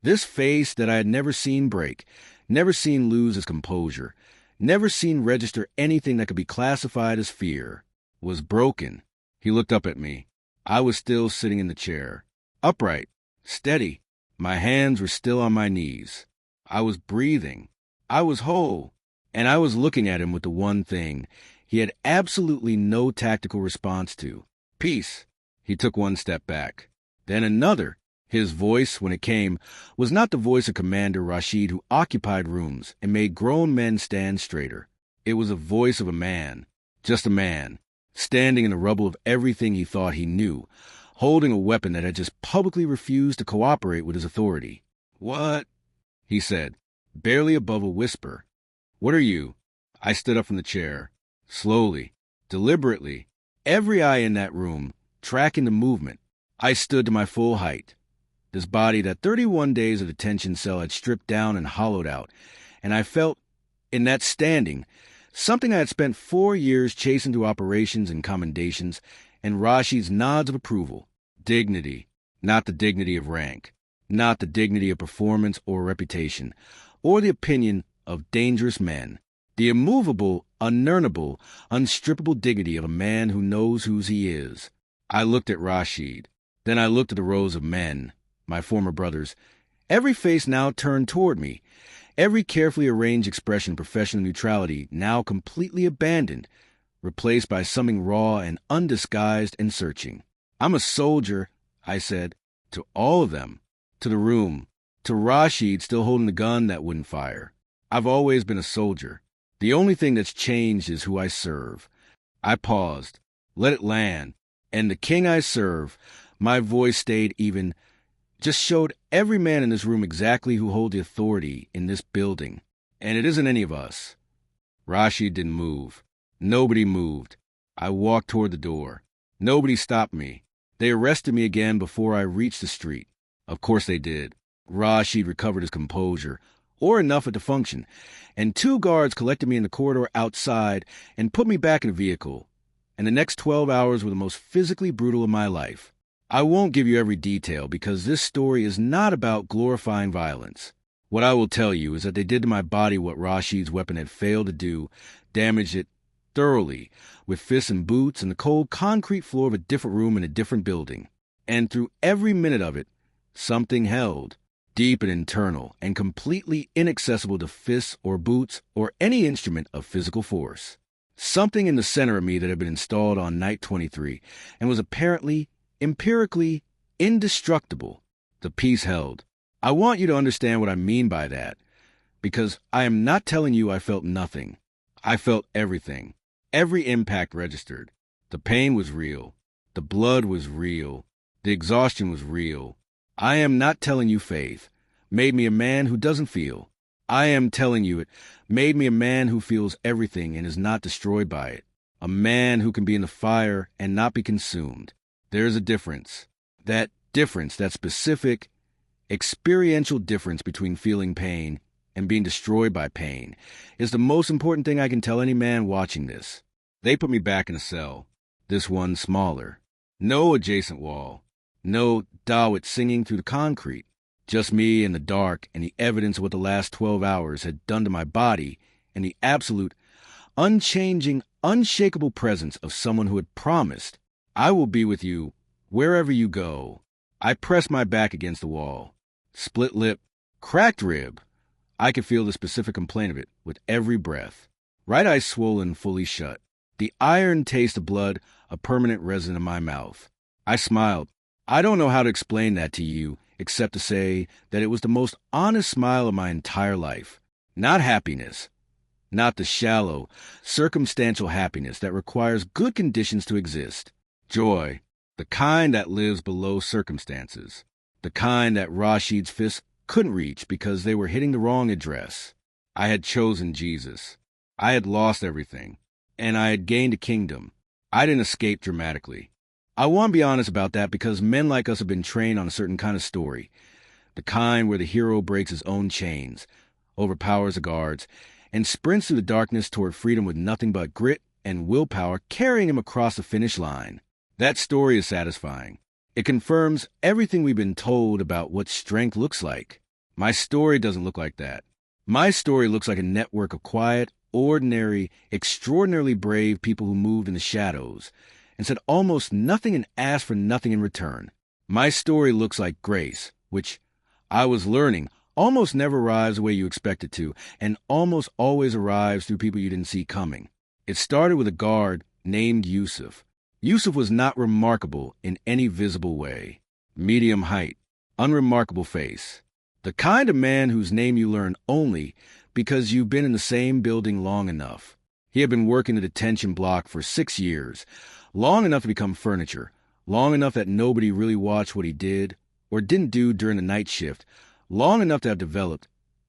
this face that I had never seen break, never seen lose its composure, never seen register anything that could be classified as fear, was broken. He looked up at me. I was still sitting in the chair, upright, steady. My hands were still on my knees. I was breathing. I was whole. And I was looking at him with the one thing he had absolutely no tactical response to. Peace. He took one step back. Then another. His voice, when it came, was not the voice of Commander Rashid who occupied rooms and made grown men stand straighter. It was a voice of a man. Just a man. Standing in the rubble of everything he thought he knew, holding a weapon that had just publicly refused to cooperate with his authority. What? He said, barely above a whisper. What are you? I stood up from the chair. Slowly, deliberately, every eye in that room, tracking the movement. I stood to my full height. This body that 31 days of detention cell had stripped down and hollowed out, and I felt, in that standing, something I had spent 4 years chasing through operations and commendations, and Rashid's nods of approval. Dignity, not the dignity of rank, not the dignity of performance or reputation, or the opinion of dangerous men. The immovable, unearnable, unstrippable dignity of a man who knows whose he is. I looked at Rashid. Then I looked at the rows of men, my former brothers. Every face now turned toward me. Every carefully arranged expression of professional neutrality now completely abandoned, replaced by something raw and undisguised and searching. I'm a soldier, I said, to all of them, to the room, to Rashid still holding the gun that wouldn't fire. I've always been a soldier. The only thing that's changed is who I serve. I paused, let it land, and the king I serve, my voice stayed even, just showed every man in this room exactly who holds the authority in this building. And it isn't any of us. Rashid didn't move. Nobody moved. I walked toward the door. Nobody stopped me. They arrested me again before I reached the street. Of course they did. Rashid recovered his composure, or enough at the function, and 2 guards collected me in the corridor outside and put me back in a vehicle. And the next 12 hours were the most physically brutal of my life. I won't give you every detail because this story is not about glorifying violence. What I will tell you is that they did to my body what Rashid's weapon had failed to do, damaged it thoroughly, with fists and boots and the cold concrete floor of a different room in a different building. And through every minute of it, something held, deep and internal, and completely inaccessible to fists or boots or any instrument of physical force. Something in the center of me that had been installed on night 23 and was apparently, empirically, indestructible. The peace held. I want you to understand what I mean by that, because I am not telling you I felt nothing. I felt everything. Every impact registered. The pain was real. The blood was real. The exhaustion was real. I am not telling you faith made me a man who doesn't feel. I am telling you it made me a man who feels everything and is not destroyed by it. A man who can be in the fire and not be consumed. There is a difference. That difference, that specific, experiential difference between feeling pain and being destroyed by pain, is the most important thing I can tell any man watching this. They put me back in a cell, this one smaller. No adjacent wall. No Dawit singing through the concrete. Just me and the dark and the evidence of what the last 12 hours had done to my body and the absolute, unchanging, unshakable presence of someone who had promised, "I will be with you wherever you go." I pressed my back against the wall. Split lip, cracked rib. I could feel the specific complaint of it with every breath. Right eye swollen, fully shut. The iron taste of blood, a permanent resident in my mouth. I smiled. I don't know how to explain that to you, except to say that it was the most honest smile of my entire life. Not happiness. Not the shallow, circumstantial happiness that requires good conditions to exist. Joy. The kind that lives below circumstances. The kind that Rashid's fists couldn't reach because they were hitting the wrong address. I had chosen Jesus. I had lost everything. And I had gained a kingdom. I didn't escape dramatically. I want to be honest about that because men like us have been trained on a certain kind of story. The kind where the hero breaks his own chains, overpowers the guards, and sprints through the darkness toward freedom with nothing but grit and willpower carrying him across the finish line. That story is satisfying. It confirms everything we've been told about what strength looks like. My story doesn't look like that. My story looks like a network of quiet, ordinary, extraordinarily brave people who moved in the shadows and said almost nothing and asked for nothing in return. My story looks like grace, which I was learning almost never arrives the way you expect it to, and almost always arrives through people you didn't see coming. It started with a guard named Yusuf. Yusuf was not remarkable in any visible way. Medium height, unremarkable face. The kind of man whose name you learn only because you've been in the same building long enough. He had been working the detention block for 6 years, long enough to become furniture, long enough that nobody really watched what he did or didn't do during the night shift, long enough to have developed,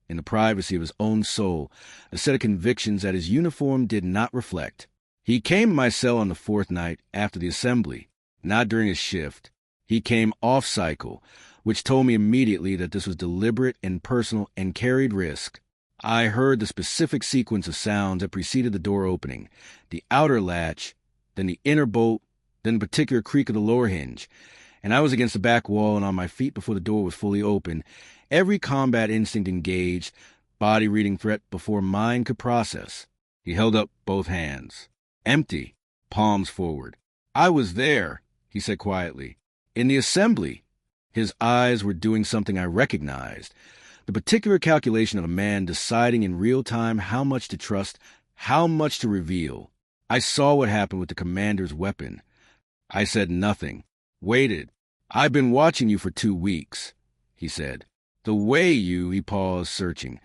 in the privacy of his own soul, a set of convictions that his uniform did not reflect. He came to my cell on the 4th night after the assembly, not during his shift. He came off-cycle, which told me immediately that this was deliberate and personal and carried risk. I heard the specific sequence of sounds that preceded the door opening, the outer latch, then the inner bolt, then the particular creak of the lower hinge, and I was against the back wall and on my feet before the door was fully open, every combat instinct engaged, body reading threat before mind could process. He held up both hands. Empty, palms forward. "I was there," he said quietly. "In the assembly." His eyes were doing something I recognized. The particular calculation of a man deciding in real time how much to trust, how much to reveal. I saw what happened with the commander's weapon. I said nothing. Waited. "I've been watching you for 2 weeks," he said. "The way he paused, searching.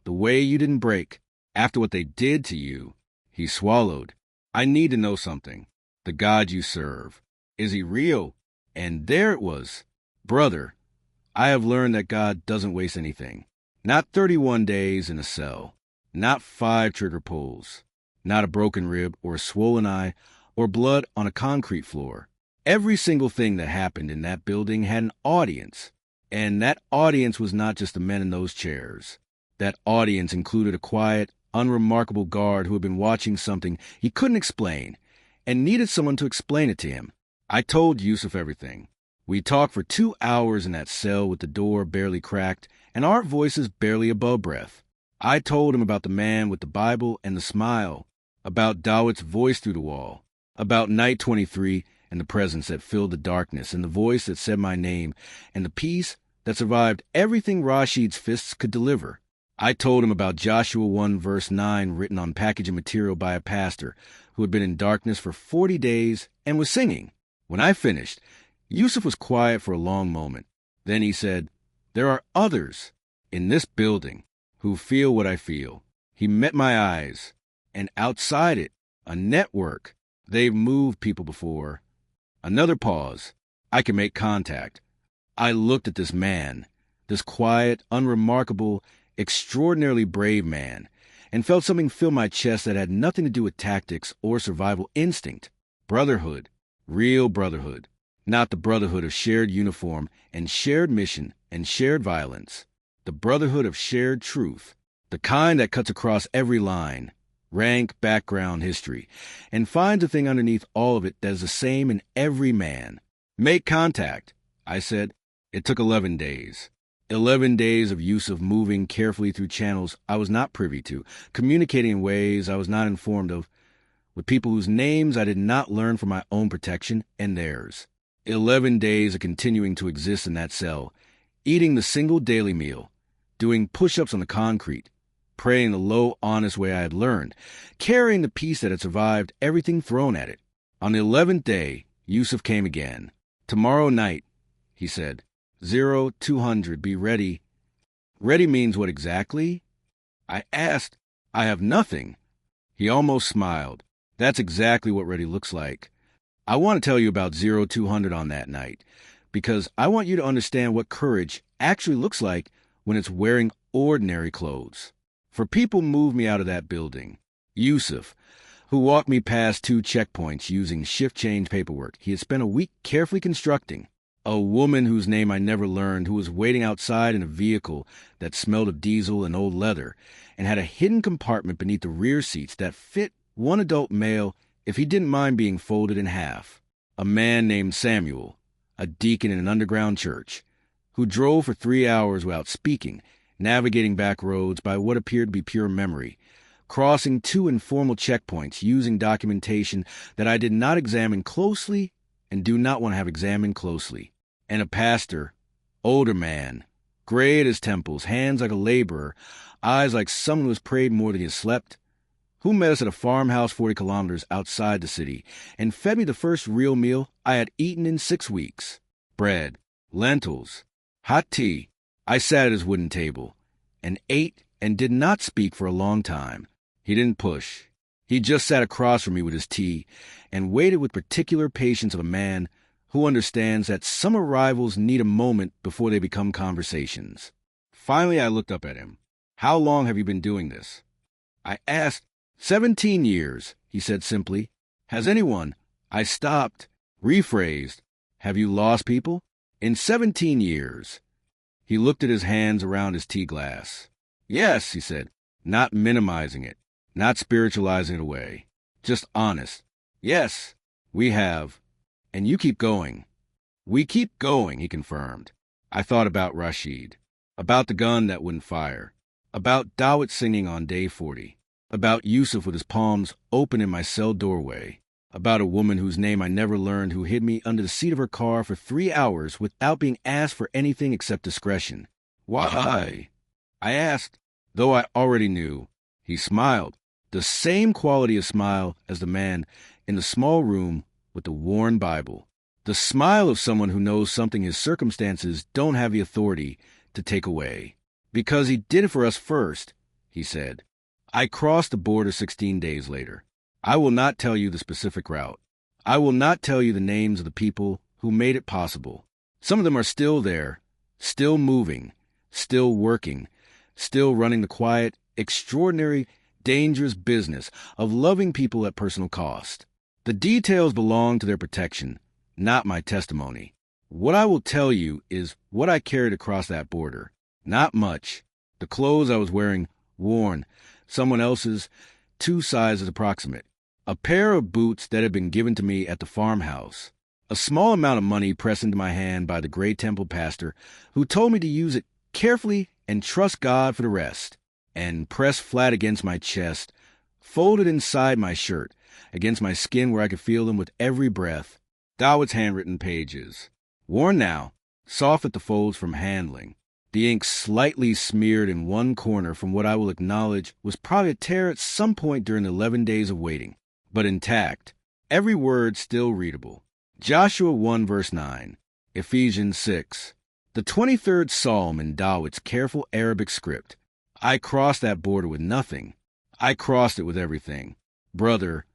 "The way you didn't break. After what they did to you." He swallowed. "I need to know something. The God you serve. Is he real?" And there it was. Brother, I have learned that God doesn't waste anything. Not 31 days in a cell. Not 5 trigger pulls. Not a broken rib or a swollen eye or blood on a concrete floor. Every single thing that happened in that building had an audience. And that audience was not just the men in those chairs. That audience included a quiet, unremarkable guard who had been watching something he couldn't explain and needed someone to explain it to him. I told Yusuf everything. We talked for 2 hours in that cell with the door barely cracked and our voices barely above breath. I told him about the man with the Bible and the smile, about Dawood's voice through the wall, about Night 23 and the presence that filled the darkness and the voice that said my name and the peace that survived everything Rashid's fists could deliver. I told him about Joshua 1 verse 9 written on packaging material by a pastor who had been in darkness for 40 days and was singing. When I finished, Yusuf was quiet for a long moment. Then he said, "There are others in this building who feel what I feel." He met my eyes, and outside it, a network. They've moved people before. Another pause. I can make contact. I looked at this man, this quiet, unremarkable, extraordinarily brave man, and felt something fill my chest that had nothing to do with tactics or survival instinct. Brotherhood. Real brotherhood. Not the brotherhood of shared uniform and shared mission and shared violence. The brotherhood of shared truth. The kind that cuts across every line, rank, background, history, and finds a thing underneath all of it that is the same in every man. Make contact, I said. It took 11 days. 11 days of use of moving carefully through channels I was not privy to, communicating in ways I was not informed of, with people whose names I did not learn for my own protection and theirs. 11 days of continuing to exist in that cell, eating the single daily meal, doing push-ups on the concrete, praying the low, honest way I had learned, carrying the peace that had survived everything thrown at it. On the 11th day, Yusuf came again. "Tomorrow night," he said. 0200, be ready. Ready means what exactly? I asked. I have nothing. He almost smiled. That's exactly what ready looks like. I want to tell you about 0200 on that night, because I want you to understand what courage actually looks like when it's wearing ordinary clothes. For people moved me out of that building. Yusuf, who walked me past 2 checkpoints using shift change paperwork he had spent a week carefully constructing. A woman whose name I never learned, who was waiting outside in a vehicle that smelled of diesel and old leather and had a hidden compartment beneath the rear seats that fit one adult male if he didn't mind being folded in half. A man named Samuel, a deacon in an underground church, who drove for 3 hours without speaking, navigating back roads by what appeared to be pure memory, crossing 2 informal checkpoints using documentation that I did not examine closely and do not want to have examined closely. And a pastor, older man, gray at his temples, hands like a laborer, eyes like someone who has prayed more than he has slept, who met us at a farmhouse 40 kilometers outside the city and fed me the first real meal I had eaten in 6 weeks. Bread, lentils, hot tea. I sat at his wooden table and ate and did not speak for a long time. He didn't push. He just sat across from me with his tea and waited with particular patience of a man who understands that some arrivals need a moment before they become conversations. Finally, I looked up at him. "How long have you been doing this?" I asked. 17 years, he said simply. "Has anyone—" I stopped, rephrased. "Have you lost people?" "In 17 years. He looked at his hands around his tea glass. "Yes," he said, not minimizing it, not spiritualizing it away. Just honest. "Yes, we have. And you keep going." "We keep going," he confirmed. I thought about Rashid, about the gun that wouldn't fire, about Dawit singing on day 40, about Yusuf with his palms open in my cell doorway, about a woman whose name I never learned who hid me under the seat of her car for 3 hours without being asked for anything except discretion. "Why?" I asked, though I already knew. He smiled, the same quality of smile as the man in the small room with the worn Bible, the smile of someone who knows something his circumstances don't have the authority to take away. "Because he did it for us first," he said. I crossed the border 16 days later. I will not tell you the specific route. I will not tell you the names of the people who made it possible. Some of them are still there, still moving, still working, still running the quiet, extraordinary, dangerous business of loving people at personal cost. The details belong to their protection, not my testimony. What I will tell you is what I carried across that border. Not much. The clothes I was wearing, worn, someone else's, 2 sizes approximate. A pair of boots that had been given to me at the farmhouse. A small amount of money pressed into my hand by the Gray Temple pastor, who told me to use it carefully and trust God for the rest. And pressed flat against my chest, folded inside my shirt, against my skin where I could feel them with every breath, Dawit's handwritten pages. Worn now, soft at the folds from handling. The ink slightly smeared in one corner from what I will acknowledge was probably a tear at some point during the 11 days of waiting, but intact. Every word still readable. Joshua 1 verse 9, Ephesians 6, the 23rd Psalm in Dawit's careful Arabic script. I crossed that border with nothing. I crossed it with everything. Brother,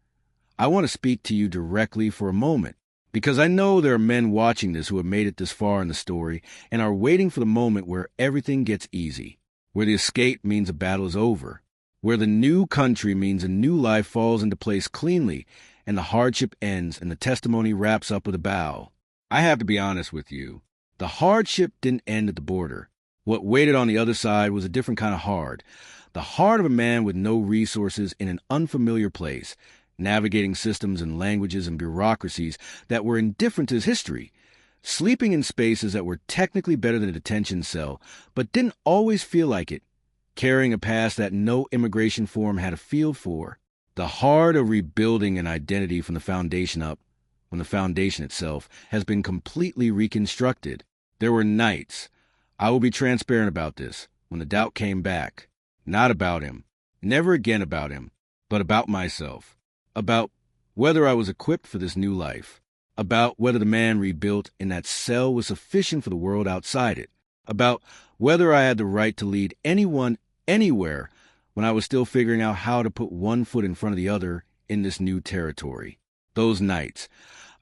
I want to speak to you directly for a moment, because I know there are men watching this who have made it this far in the story and are waiting for the moment where everything gets easy, where the escape means a battle is over, where the new country means a new life falls into place cleanly and the hardship ends and the testimony wraps up with a bow. I have to be honest with you. The hardship didn't end at the border. What waited on the other side was a different kind of hard. The heart of a man with no resources in an unfamiliar place, navigating systems and languages and bureaucracies that were indifferent to his history, sleeping in spaces that were technically better than a detention cell, but didn't always feel like it, carrying a past that no immigration form had a feel for. The heart of rebuilding an identity from the foundation up, when the foundation itself has been completely reconstructed. There were nights, I will be transparent about this, when the doubt came back. Not about him, never again about him, but about myself. About whether I was equipped for this new life. About whether the man rebuilt in that cell was sufficient for the world outside it. About whether I had the right to lead anyone anywhere when I was still figuring out how to put one foot in front of the other in this new territory. Those nights,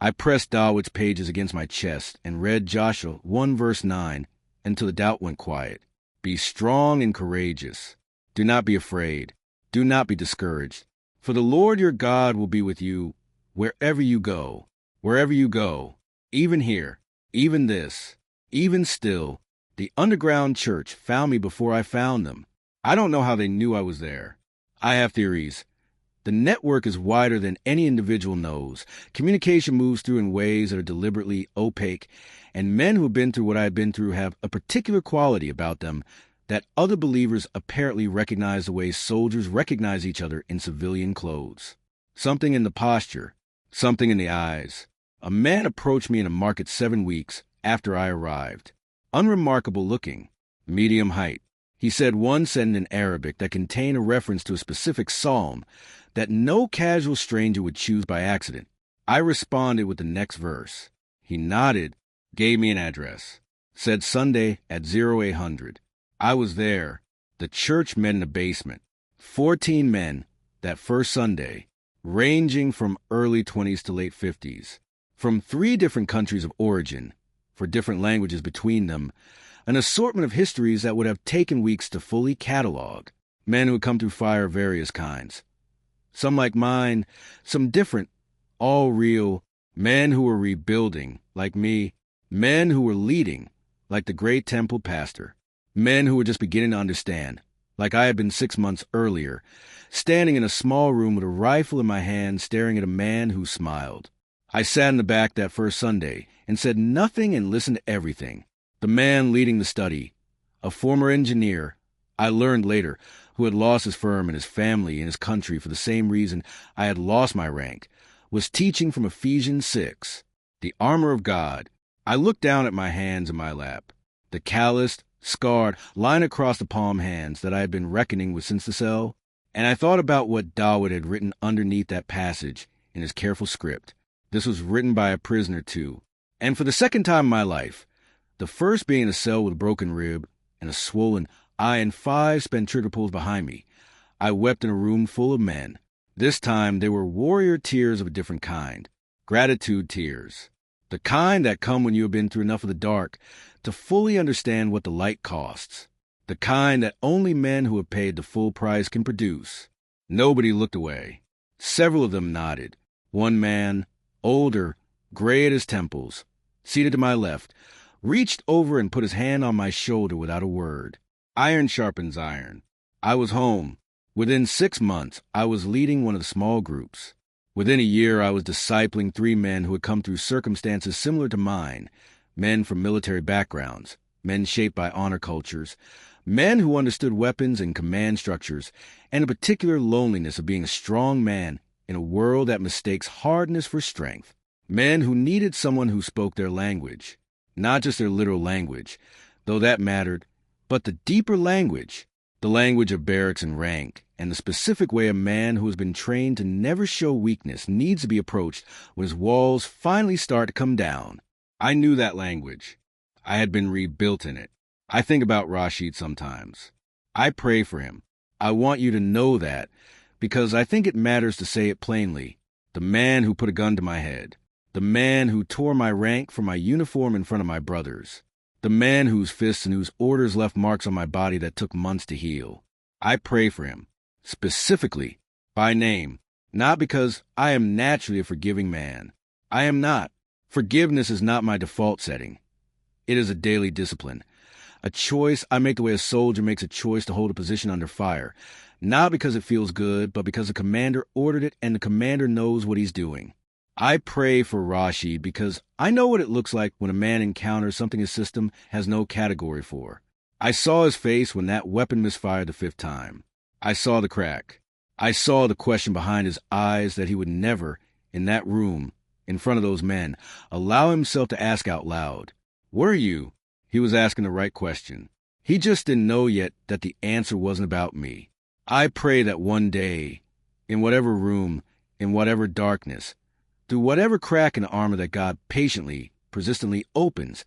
I pressed Dawood's pages against my chest and read Joshua 1 verse 9 until the doubt went quiet. Be strong and courageous. Do not be afraid. Do not be discouraged. For the Lord your God will be with you wherever you go. Wherever you go. Even here. Even this. Even still. The underground church found me before I found them. I don't know how they knew I was there. I have theories. The network is wider than any individual knows. Communication moves through in ways that are deliberately opaque, and men who have been through what I have been through have a particular quality about them that other believers apparently recognize the way soldiers recognize each other in civilian clothes. Something in the posture, something in the eyes. A man approached me in a market 7 weeks after I arrived. Unremarkable looking, medium height. He said one sentence in Arabic that contained a reference to a specific psalm that no casual stranger would choose by accident. I responded with the next verse. He nodded, gave me an address, said Sunday at 0800. I was there. The church met in the basement. 14 men that first Sunday, ranging from early 20s to late 50s, from 3 different countries of origin, for different languages between them, an assortment of histories that would have taken weeks to fully catalog. Men who had come through fire of various kinds. Some like mine, some different, all real. Men who were rebuilding, like me. Men who were leading, like the great temple pastor. Men who were just beginning to understand, like I had been 6 months earlier, standing in a small room with a rifle in my hand staring at a man who smiled. I sat in the back that first Sunday and said nothing and listened to everything. The man leading the study, a former engineer, I learned later, who had lost his firm and his family and his country for the same reason I had lost my rank, was teaching from Ephesians 6, the armor of God. I looked down at my hands in my lap, the calloused, scarred line across the palm hands that I had been reckoning with since the cell, and I thought about what Dawood had written underneath that passage in his careful script. This was written by a prisoner too, and for the second time in my life, the first being in a cell with a broken rib and a swollen eye and 5 spent trigger pulls behind me, I wept in a room full of men. This time they were warrior tears of a different kind, gratitude tears, the kind that come when you have been through enough of the dark to fully understand what the light costs, the kind that only men who have paid the full price can produce. Nobody looked away. Several of them nodded. One man, older, gray at his temples, seated to my left, reached over and put his hand on my shoulder without a word. Iron sharpens iron. I was home. Within 6 months, I was leading one of the small groups. Within a year, I was discipling 3 men who had come through circumstances similar to mine, men from military backgrounds, men shaped by honor cultures, men who understood weapons and command structures, and a particular loneliness of being a strong man in a world that mistakes hardness for strength. Men who needed someone who spoke their language. Not just their literal language, though that mattered, but the deeper language, the language of barracks and rank, and the specific way a man who has been trained to never show weakness needs to be approached when his walls finally start to come down. I knew that language. I had been rebuilt in it. I think about Rashid sometimes. I pray for him. I want you to know that, because I think it matters to say it plainly. The man who put a gun to my head. The man who tore my rank from my uniform in front of my brothers. The man whose fists and whose orders left marks on my body that took months to heal. I pray for him, specifically, by name, not because I am naturally a forgiving man. I am not. Forgiveness is not my default setting. It is a daily discipline, a choice I make the way a soldier makes a choice to hold a position under fire, not because it feels good, but because the commander ordered it and the commander knows what he's doing. I pray for Rashid because I know what it looks like when a man encounters something his system has no category for. I saw his face when that weapon misfired the 5th time. I saw the crack. I saw the question behind his eyes that he would never, in that room, in front of those men, allow himself to ask out loud. Were you? He was asking the right question. He just didn't know yet that the answer wasn't about me. I pray that one day, in whatever room, in whatever darkness, through whatever crack in the armor that God patiently, persistently opens,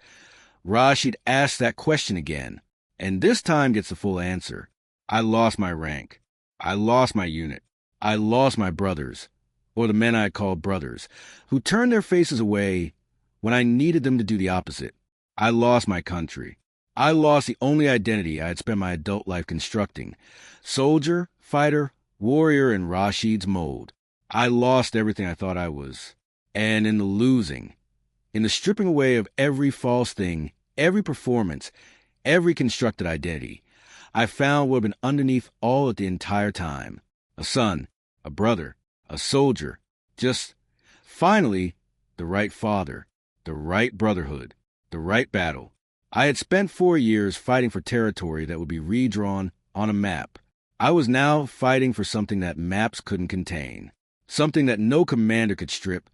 Rashid asks that question again, and this time gets the full answer. I lost my rank. I lost my unit. I lost my brothers, or the men I called brothers, who turned their faces away when I needed them to do the opposite. I lost my country. I lost the only identity I had spent my adult life constructing. Soldier, fighter, warrior in Rashid's mold. I lost everything I thought I was. And in the losing, in the stripping away of every false thing, every performance, every constructed identity, I found what had been underneath all at the entire time. A son, a brother, a soldier, just, finally, the right father, the right brotherhood, the right battle. I had spent 4 years fighting for territory that would be redrawn on a map. I was now fighting for something that maps couldn't contain, something that no commander could strip,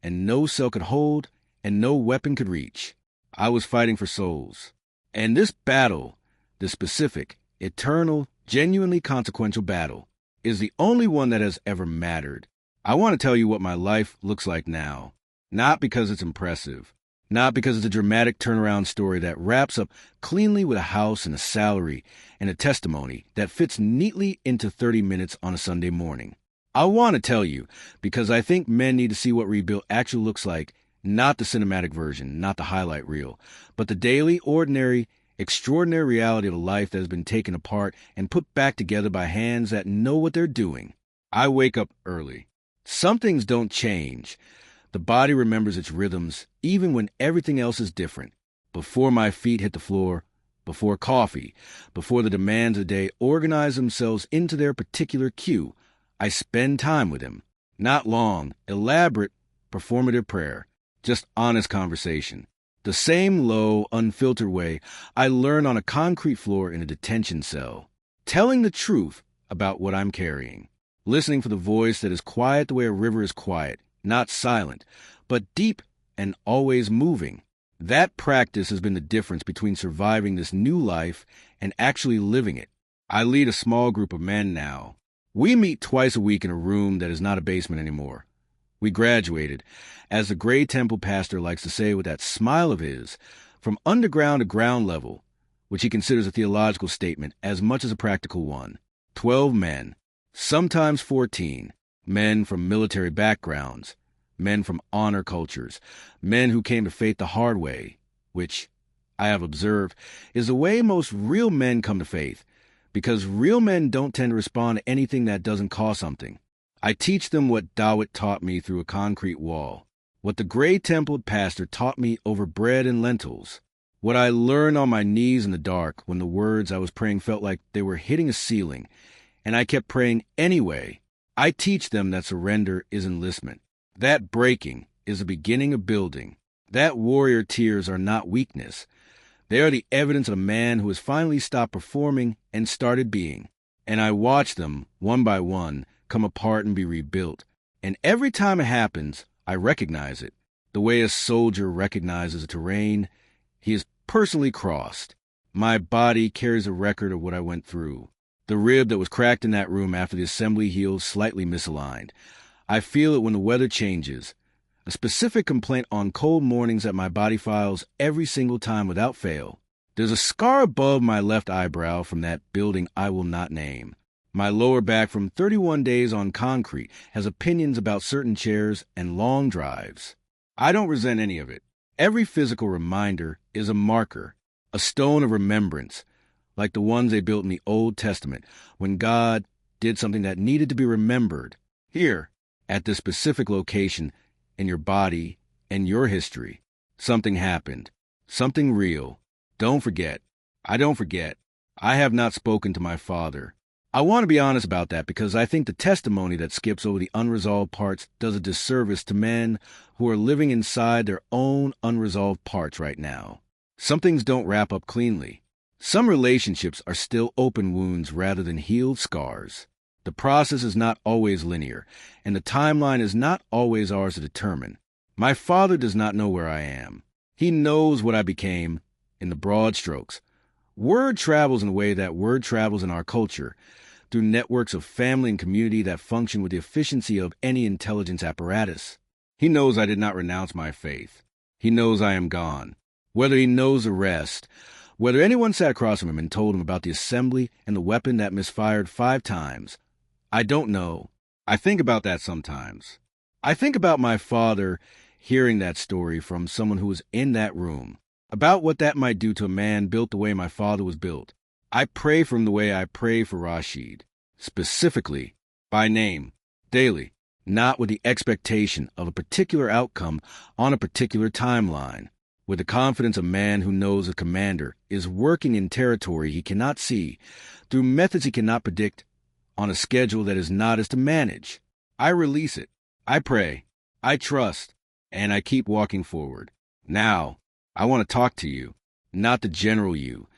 and no cell could hold, and no weapon could reach. I was fighting for souls. And this battle, this specific, eternal, genuinely consequential battle, is the only one that has ever mattered. I want to tell you what my life looks like now, not because it's impressive, not because it's a dramatic turnaround story that wraps up cleanly with a house and a salary and a testimony that fits neatly into 30 minutes on a Sunday morning. I want to tell you because I think men need to see what rebuilt actually looks like, not the cinematic version, not the highlight reel, but the daily, ordinary, extraordinary reality of a life that has been taken apart and put back together by hands that know what they're doing. I wake up early. Some things don't change. The body remembers its rhythms even when everything else is different. Before my feet hit the floor, before coffee, before the demands of the day organize themselves into their particular cue, I spend time with him. Not long, elaborate, performative prayer, just honest conversation. The same low, unfiltered way I learn on a concrete floor in a detention cell. Telling the truth about what I'm carrying. Listening for the voice that is quiet the way a river is quiet, not silent, but deep and always moving. That practice has been the difference between surviving this new life and actually living it. I lead a small group of men now. We meet twice a week in a room that is not a basement anymore. We graduated, as the Gray Temple pastor likes to say with that smile of his, from underground to ground level, which he considers a theological statement as much as a practical one. 12 men, sometimes 14, men from military backgrounds, men from honor cultures, men who came to faith the hard way, which, I have observed, is the way most real men come to faith, because real men don't tend to respond to anything that doesn't cost something. I teach them what Dawit taught me through a concrete wall, what the gray-templed pastor taught me over bread and lentils, what I learned on my knees in the dark when the words I was praying felt like they were hitting a ceiling, and I kept praying anyway. I teach them that surrender is enlistment, that breaking is the beginning of building, that warrior tears are not weakness. They are the evidence of a man who has finally stopped performing and started being. And I watch them, one by one, come apart and be rebuilt. And every time it happens, I recognize it. The way a soldier recognizes a terrain he has personally crossed. My body carries a record of what I went through. The rib that was cracked in that room after the assembly healed slightly misaligned. I feel it when the weather changes. A specific complaint on cold mornings that my body files every single time without fail. There's a scar above my left eyebrow from that building I will not name. My lower back from 31 days on concrete has opinions about certain chairs and long drives. I don't resent any of it. Every physical reminder is a marker, a stone of remembrance, like the ones they built in the Old Testament when God did something that needed to be remembered. Here, at this specific location, in your body and your history, something happened, something real. Don't forget. I don't forget. I have not spoken to my father. I want to be honest about that because I think the testimony that skips over the unresolved parts does a disservice to men who are living inside their own unresolved parts right now. Some things don't wrap up cleanly. Some relationships are still open wounds rather than healed scars. The process is not always linear, and the timeline is not always ours to determine. My father does not know where I am. He knows what I became in the broad strokes. Word travels in a way that word travels in our culture, through networks of family and community that function with the efficiency of any intelligence apparatus. He knows I did not renounce my faith. He knows I am gone. Whether he knows the rest, whether anyone sat across from him and told him about the assembly and the weapon that misfired 5 times, I don't know. I think about that sometimes. I think about my father hearing that story from someone who was in that room, about what that might do to a man built the way my father was built. I pray for him the way I pray for Rashid, specifically, by name, daily, not with the expectation of a particular outcome on a particular timeline, with the confidence a man who knows a commander is working in territory he cannot see, through methods he cannot predict, on a schedule that is not his to manage. I release it. I pray. I trust. And I keep walking forward. Now, I want to talk to you, not the general you,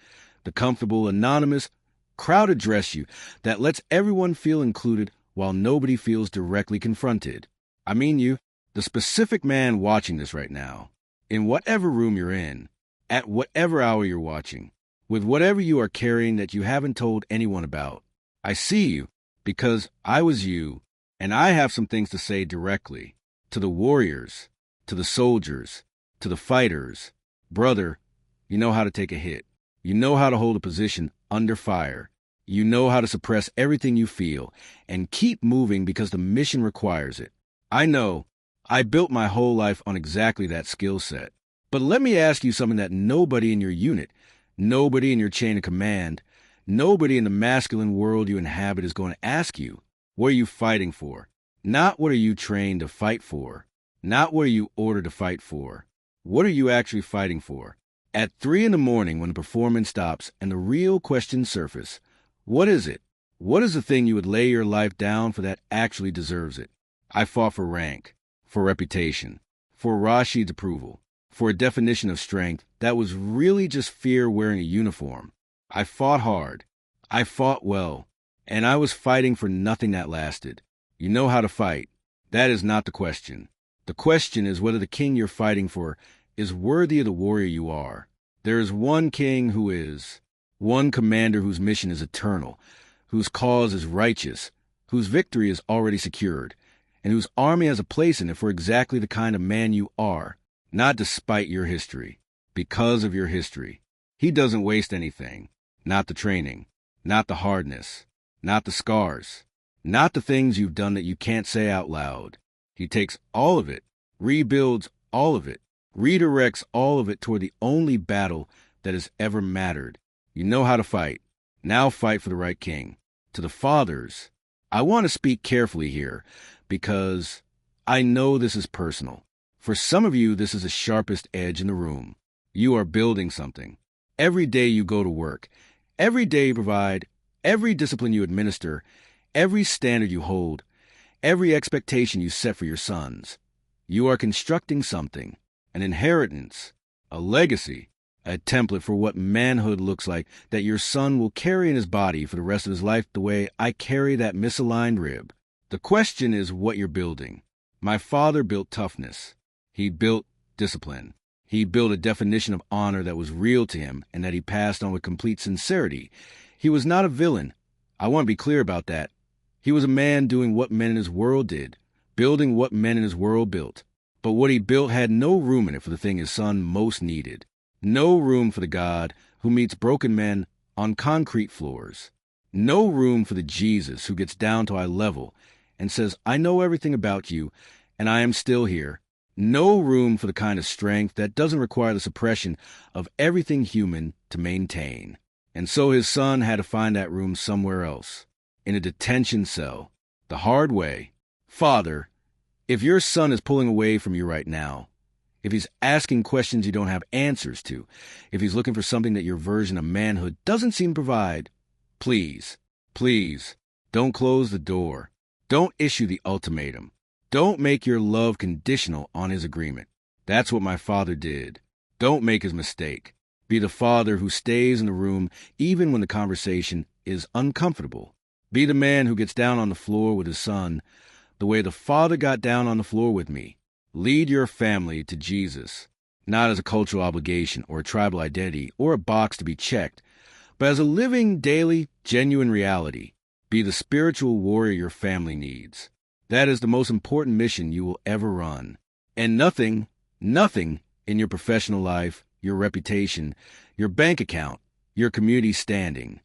the comfortable, anonymous, crowded dress you that lets everyone feel included while nobody feels directly confronted. I mean you, the specific man watching this right now, in whatever room you're in, at whatever hour you're watching, with whatever you are carrying that you haven't told anyone about. I see you because I was you, and I have some things to say directly to the warriors, to the soldiers, to the fighters. Brother, you know how to take a hit. You know how to hold a position under fire. You know how to suppress everything you feel and keep moving because the mission requires it. I know. I built my whole life on exactly that skill set. But let me ask you something that nobody in your unit, nobody in your chain of command, nobody in the masculine world you inhabit is going to ask you. What are you fighting for? Not what are you trained to fight for. Not what are you ordered to fight for. What are you actually fighting for? At 3 in the morning when the performance stops and the real questions surface, what is it? What is the thing you would lay your life down for that actually deserves it? I fought for rank, for reputation, for Rashid's approval, for a definition of strength that was really just fear wearing a uniform. I fought hard. I fought well. And I was fighting for nothing that lasted. You know how to fight. That is not the question. The question is whether the king you're fighting for is worthy of the warrior you are. There is one king who is, one commander whose mission is eternal, whose cause is righteous, whose victory is already secured, and whose army has a place in it for exactly the kind of man you are, not despite your history, because of your history. He doesn't waste anything, not the training, not the hardness, not the scars, not the things you've done that you can't say out loud. He takes all of it, rebuilds all of it, redirects all of it toward the only battle that has ever mattered. You know how to fight. Now fight for the right king. To the fathers, I want to speak carefully here because I know this is personal. For some of you, this is the sharpest edge in the room. You are building something. Every day you go to work, every day you provide, every discipline you administer, every standard you hold, every expectation you set for your sons. You are constructing something, an inheritance, a legacy, a template for what manhood looks like that your son will carry in his body for the rest of his life the way I carry that misaligned rib. The question is what you're building. My father built toughness. He built discipline. He built a definition of honor that was real to him and that he passed on with complete sincerity. He was not a villain. I want to be clear about that. He was a man doing what men in his world did, building what men in his world built. But what he built had no room in it for the thing his son most needed. No room for the God who meets broken men on concrete floors. No room for the Jesus who gets down to eye level and says, I know everything about you, and I am still here. No room for the kind of strength that doesn't require the suppression of everything human to maintain. And so his son had to find that room somewhere else, in a detention cell, the hard way. Father, if your son is pulling away from you right now, if he's asking questions you don't have answers to, if he's looking for something that your version of manhood doesn't seem to provide, please Please, don't close the door. Don't issue the ultimatum. Don't make your love conditional on his agreement. That's what my father did. Don't make his mistake. Be the father who stays in the room even when the conversation is uncomfortable. Be the man who gets down on the floor with his son the way the Father got down on the floor with me. Lead your family to Jesus, not as a cultural obligation or a tribal identity or a box to be checked, but as a living, daily, genuine reality. Be the spiritual warrior your family needs. That is the most important mission you will ever run. And nothing in your professional life, your reputation, your bank account, your community standing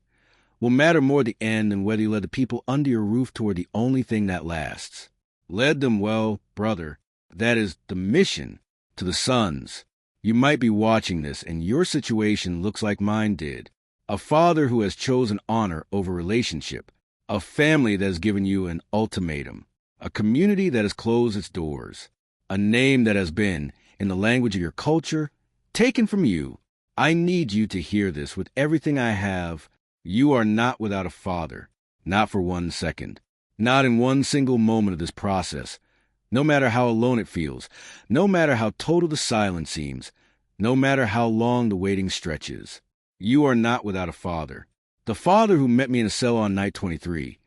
will matter more at the end than whether you led the people under your roof toward the only thing that lasts. Led them well, brother. That is the mission to the sons. You might be watching this and your situation looks like mine did. A father who has chosen honor over relationship. A family that has given you an ultimatum. A community that has closed its doors. A name that has been, in the language of your culture, taken from you. I need you to hear this with everything I have. You are not without a father, not for 1 second, not in one single moment of this process, no matter how alone it feels, no matter how total the silence seems, no matter how long the waiting stretches. You are not without a father. The father who met me in a cell on night 23,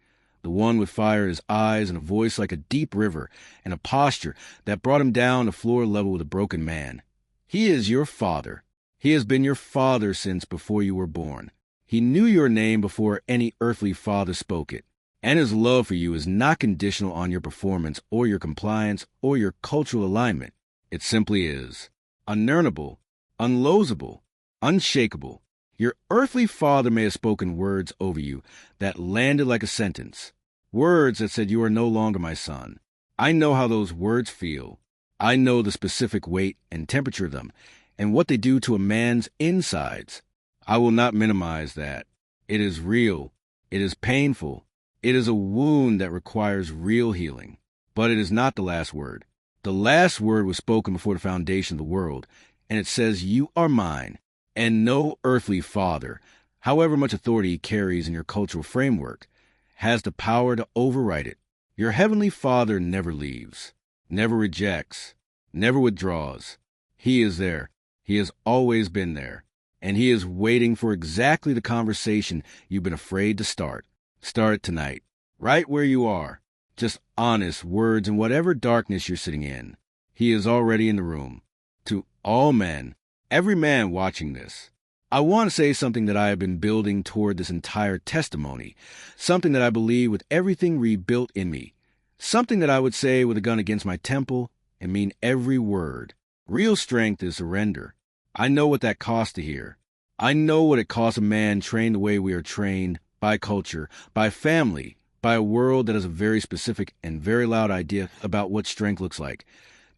the one with fire in his eyes and a voice like a deep river and a posture that brought him down to floor level with a broken man. He is your father. He has been your father since before you were born. He knew your name before any earthly father spoke it, and his love for you is not conditional on your performance or your compliance or your cultural alignment. It simply is. Unearnable, unlosable, unshakable. Your earthly father may have spoken words over you that landed like a sentence, words that said you are no longer my son. I know how those words feel. I know the specific weight and temperature of them and what they do to a man's insides. I will not minimize that. It is real. It is painful. It is a wound that requires real healing. But it is not the last word. The last word was spoken before the foundation of the world, and it says, "You are mine," and no earthly father, however much authority he carries in your cultural framework, has the power to overwrite it. Your heavenly Father never leaves, never rejects, never withdraws. He is there. He has always been there. And he is waiting for exactly the conversation you've been afraid to start. Start it tonight, right where you are. Just honest words in whatever darkness you're sitting in. He is already in the room. To all men, every man watching this, I want to say something that I have been building toward this entire testimony, something that I believe with everything rebuilt in me, something that I would say with a gun against my temple and mean every word. Real strength is surrender. I know what that costs to hear. I know what it costs a man trained the way we are trained, by culture, by family, by a world that has a very specific and very loud idea about what strength looks like.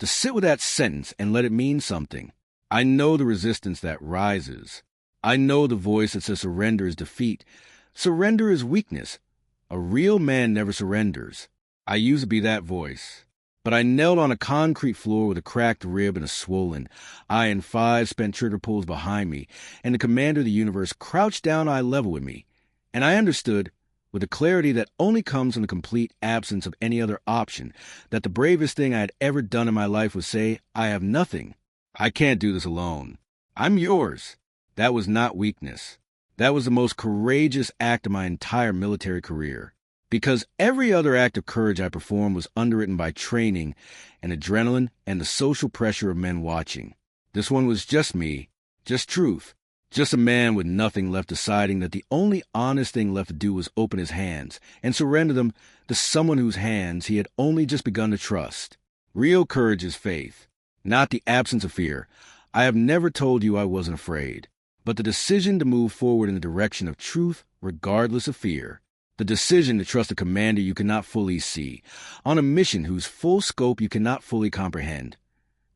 To sit with that sentence and let it mean something. I know the resistance that rises. I know the voice that says surrender is defeat. Surrender is weakness. A real man never surrenders. I used to be that voice. But I knelt on a concrete floor with a cracked rib and a swollen eye and 5 spent trigger pulls behind me, and the commander of the universe crouched down eye level with me. And I understood, with a clarity that only comes from the complete absence of any other option, that the bravest thing I had ever done in my life was say, I have nothing. I can't do this alone. I'm yours. That was not weakness. That was the most courageous act of my entire military career. Because every other act of courage I performed was underwritten by training and adrenaline and the social pressure of men watching. This one was just me, just truth, just a man with nothing left deciding that the only honest thing left to do was open his hands and surrender them to someone whose hands he had only just begun to trust. Real courage is faith, not the absence of fear. I have never told you I wasn't afraid, but the decision to move forward in the direction of truth regardless of fear. The decision to trust a commander you cannot fully see, on a mission whose full scope you cannot fully comprehend,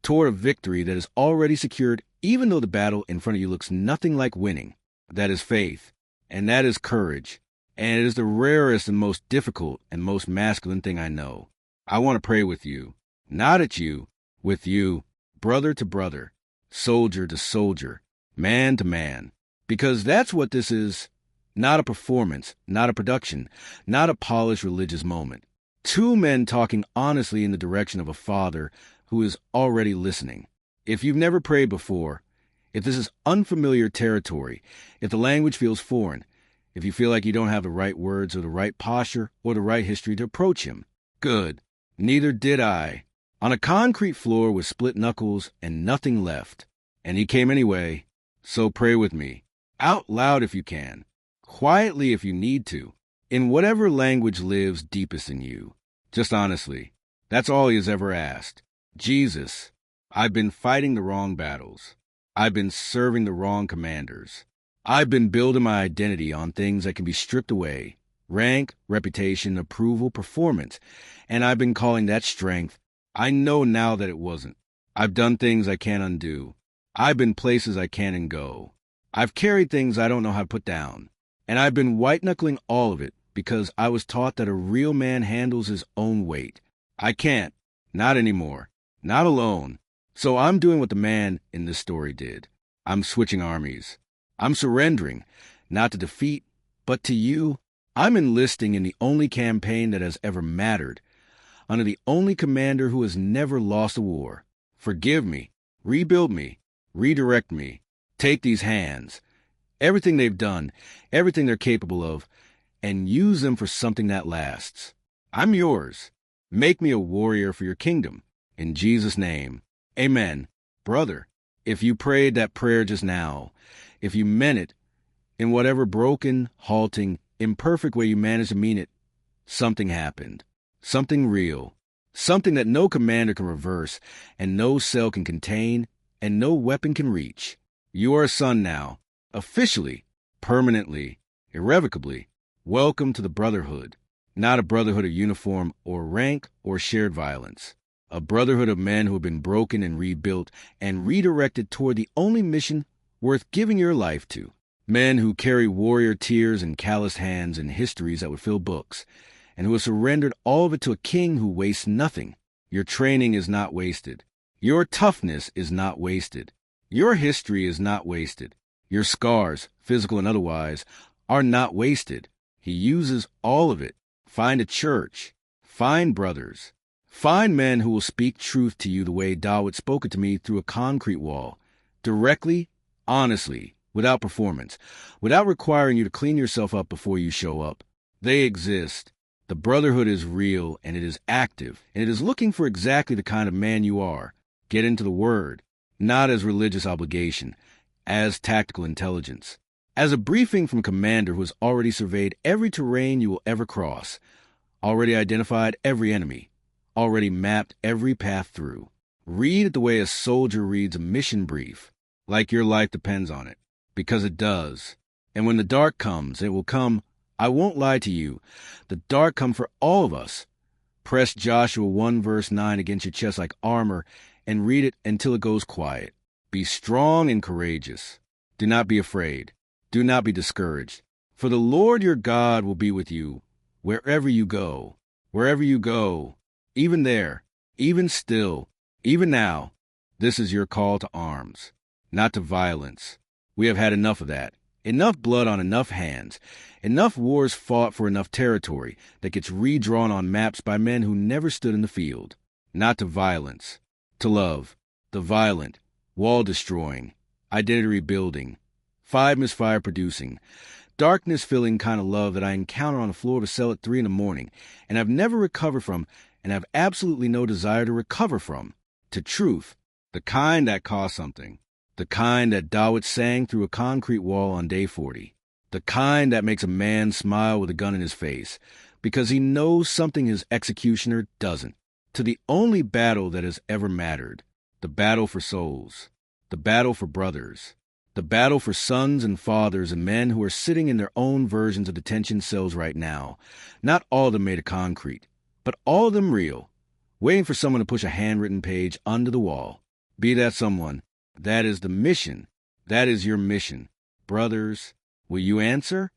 toward a victory that is already secured even though the battle in front of you looks nothing like winning. That is faith, and that is courage, and it is the rarest and most difficult and most masculine thing I know. I want to pray with you, not at you, with you, brother to brother, soldier to soldier, man to man, because that's what this is. Not a performance, not a production, not a polished religious moment. Two men talking honestly in the direction of a father who is already listening. If you've never prayed before, if this is unfamiliar territory, if the language feels foreign, if you feel like you don't have the right words or the right posture or the right history to approach him, good. Neither did I. On a concrete floor with split knuckles and nothing left. And he came anyway. So pray with me. Out loud if you can. Quietly if you need to. In whatever language lives deepest in you. Just honestly. That's all he has ever asked. Jesus, I've been fighting the wrong battles. I've been serving the wrong commanders. I've been building my identity on things that can be stripped away. Rank, reputation, approval, performance. And I've been calling that strength. I know now that it wasn't. I've done things I can't undo. I've been places I can't go. I've carried things I don't know how to put down. And I've been white-knuckling all of it because I was taught that a real man handles his own weight. I can't. Not anymore. Not alone. So I'm doing what the man in this story did. I'm switching armies. I'm surrendering, not to defeat, but to you. I'm enlisting in the only campaign that has ever mattered, under the only commander who has never lost a war. Forgive me, rebuild me, redirect me. Take these hands, everything they've done, everything they're capable of, and use them for something that lasts. I'm yours. Make me a warrior for your kingdom. In Jesus' name, amen. Brother, if you prayed that prayer just now, if you meant it, in whatever broken, halting, imperfect way you managed to mean it, something happened. Something real. Something that no commander can reverse, and no cell can contain, and no weapon can reach. You are a son now. Officially, permanently, irrevocably. Welcome to the brotherhood. Not a brotherhood of uniform or rank or shared violence. A brotherhood of men who have been broken and rebuilt and redirected toward the only mission worth giving your life to. Men who carry warrior tears and calloused hands and histories that would fill books, and who have surrendered all of it to a king who wastes nothing. Your training is not wasted. Your toughness is not wasted. Your history is not wasted. Your scars, physical and otherwise, are not wasted. He uses all of it. Find a church. Find brothers. Find men who will speak truth to you the way Dawood spoke it to me through a concrete wall. Directly, honestly, without performance, without requiring you to clean yourself up before you show up. They exist. The brotherhood is real, and it is active, and it is looking for exactly the kind of man you are. Get into the word, not as religious obligation, as tactical intelligence, as a briefing from a commander who has already surveyed every terrain you will ever cross, already identified every enemy, already mapped every path through. Read it the way a soldier reads a mission brief, like your life depends on it, because it does. And when the dark comes, it will come. I won't lie to you. The dark come for all of us. Press Joshua 1 verse 9 against your chest like armor and read it until it goes quiet. Be strong and courageous. Do not be afraid. Do not be discouraged. For the Lord your God will be with you wherever you go. Wherever you go. Even there. Even still. Even now. This is your call to arms. Not to violence. We have had enough of that. Enough blood on enough hands, enough wars fought for enough territory that gets redrawn on maps by men who never stood in the field. Not to violence. To love. The violent. Wall-destroying. Identity rebuilding. 5 misfire producing. Darkness-filling kind of love that I encounter on the floor of a cell at 3 in the morning, and I've never recovered from, and have absolutely no desire to recover from. To truth. The kind that costs something. The kind that Dawood sang through a concrete wall on day 40. The kind that makes a man smile with a gun in his face, because he knows something his executioner doesn't. To the only battle that has ever mattered. The battle for souls. The battle for brothers. The battle for sons and fathers and men who are sitting in their own versions of detention cells right now. Not all of them made of concrete, but all of them real. Waiting for someone to push a handwritten page under the wall. Be that someone. That is the mission. That is your mission. Brothers, will you answer?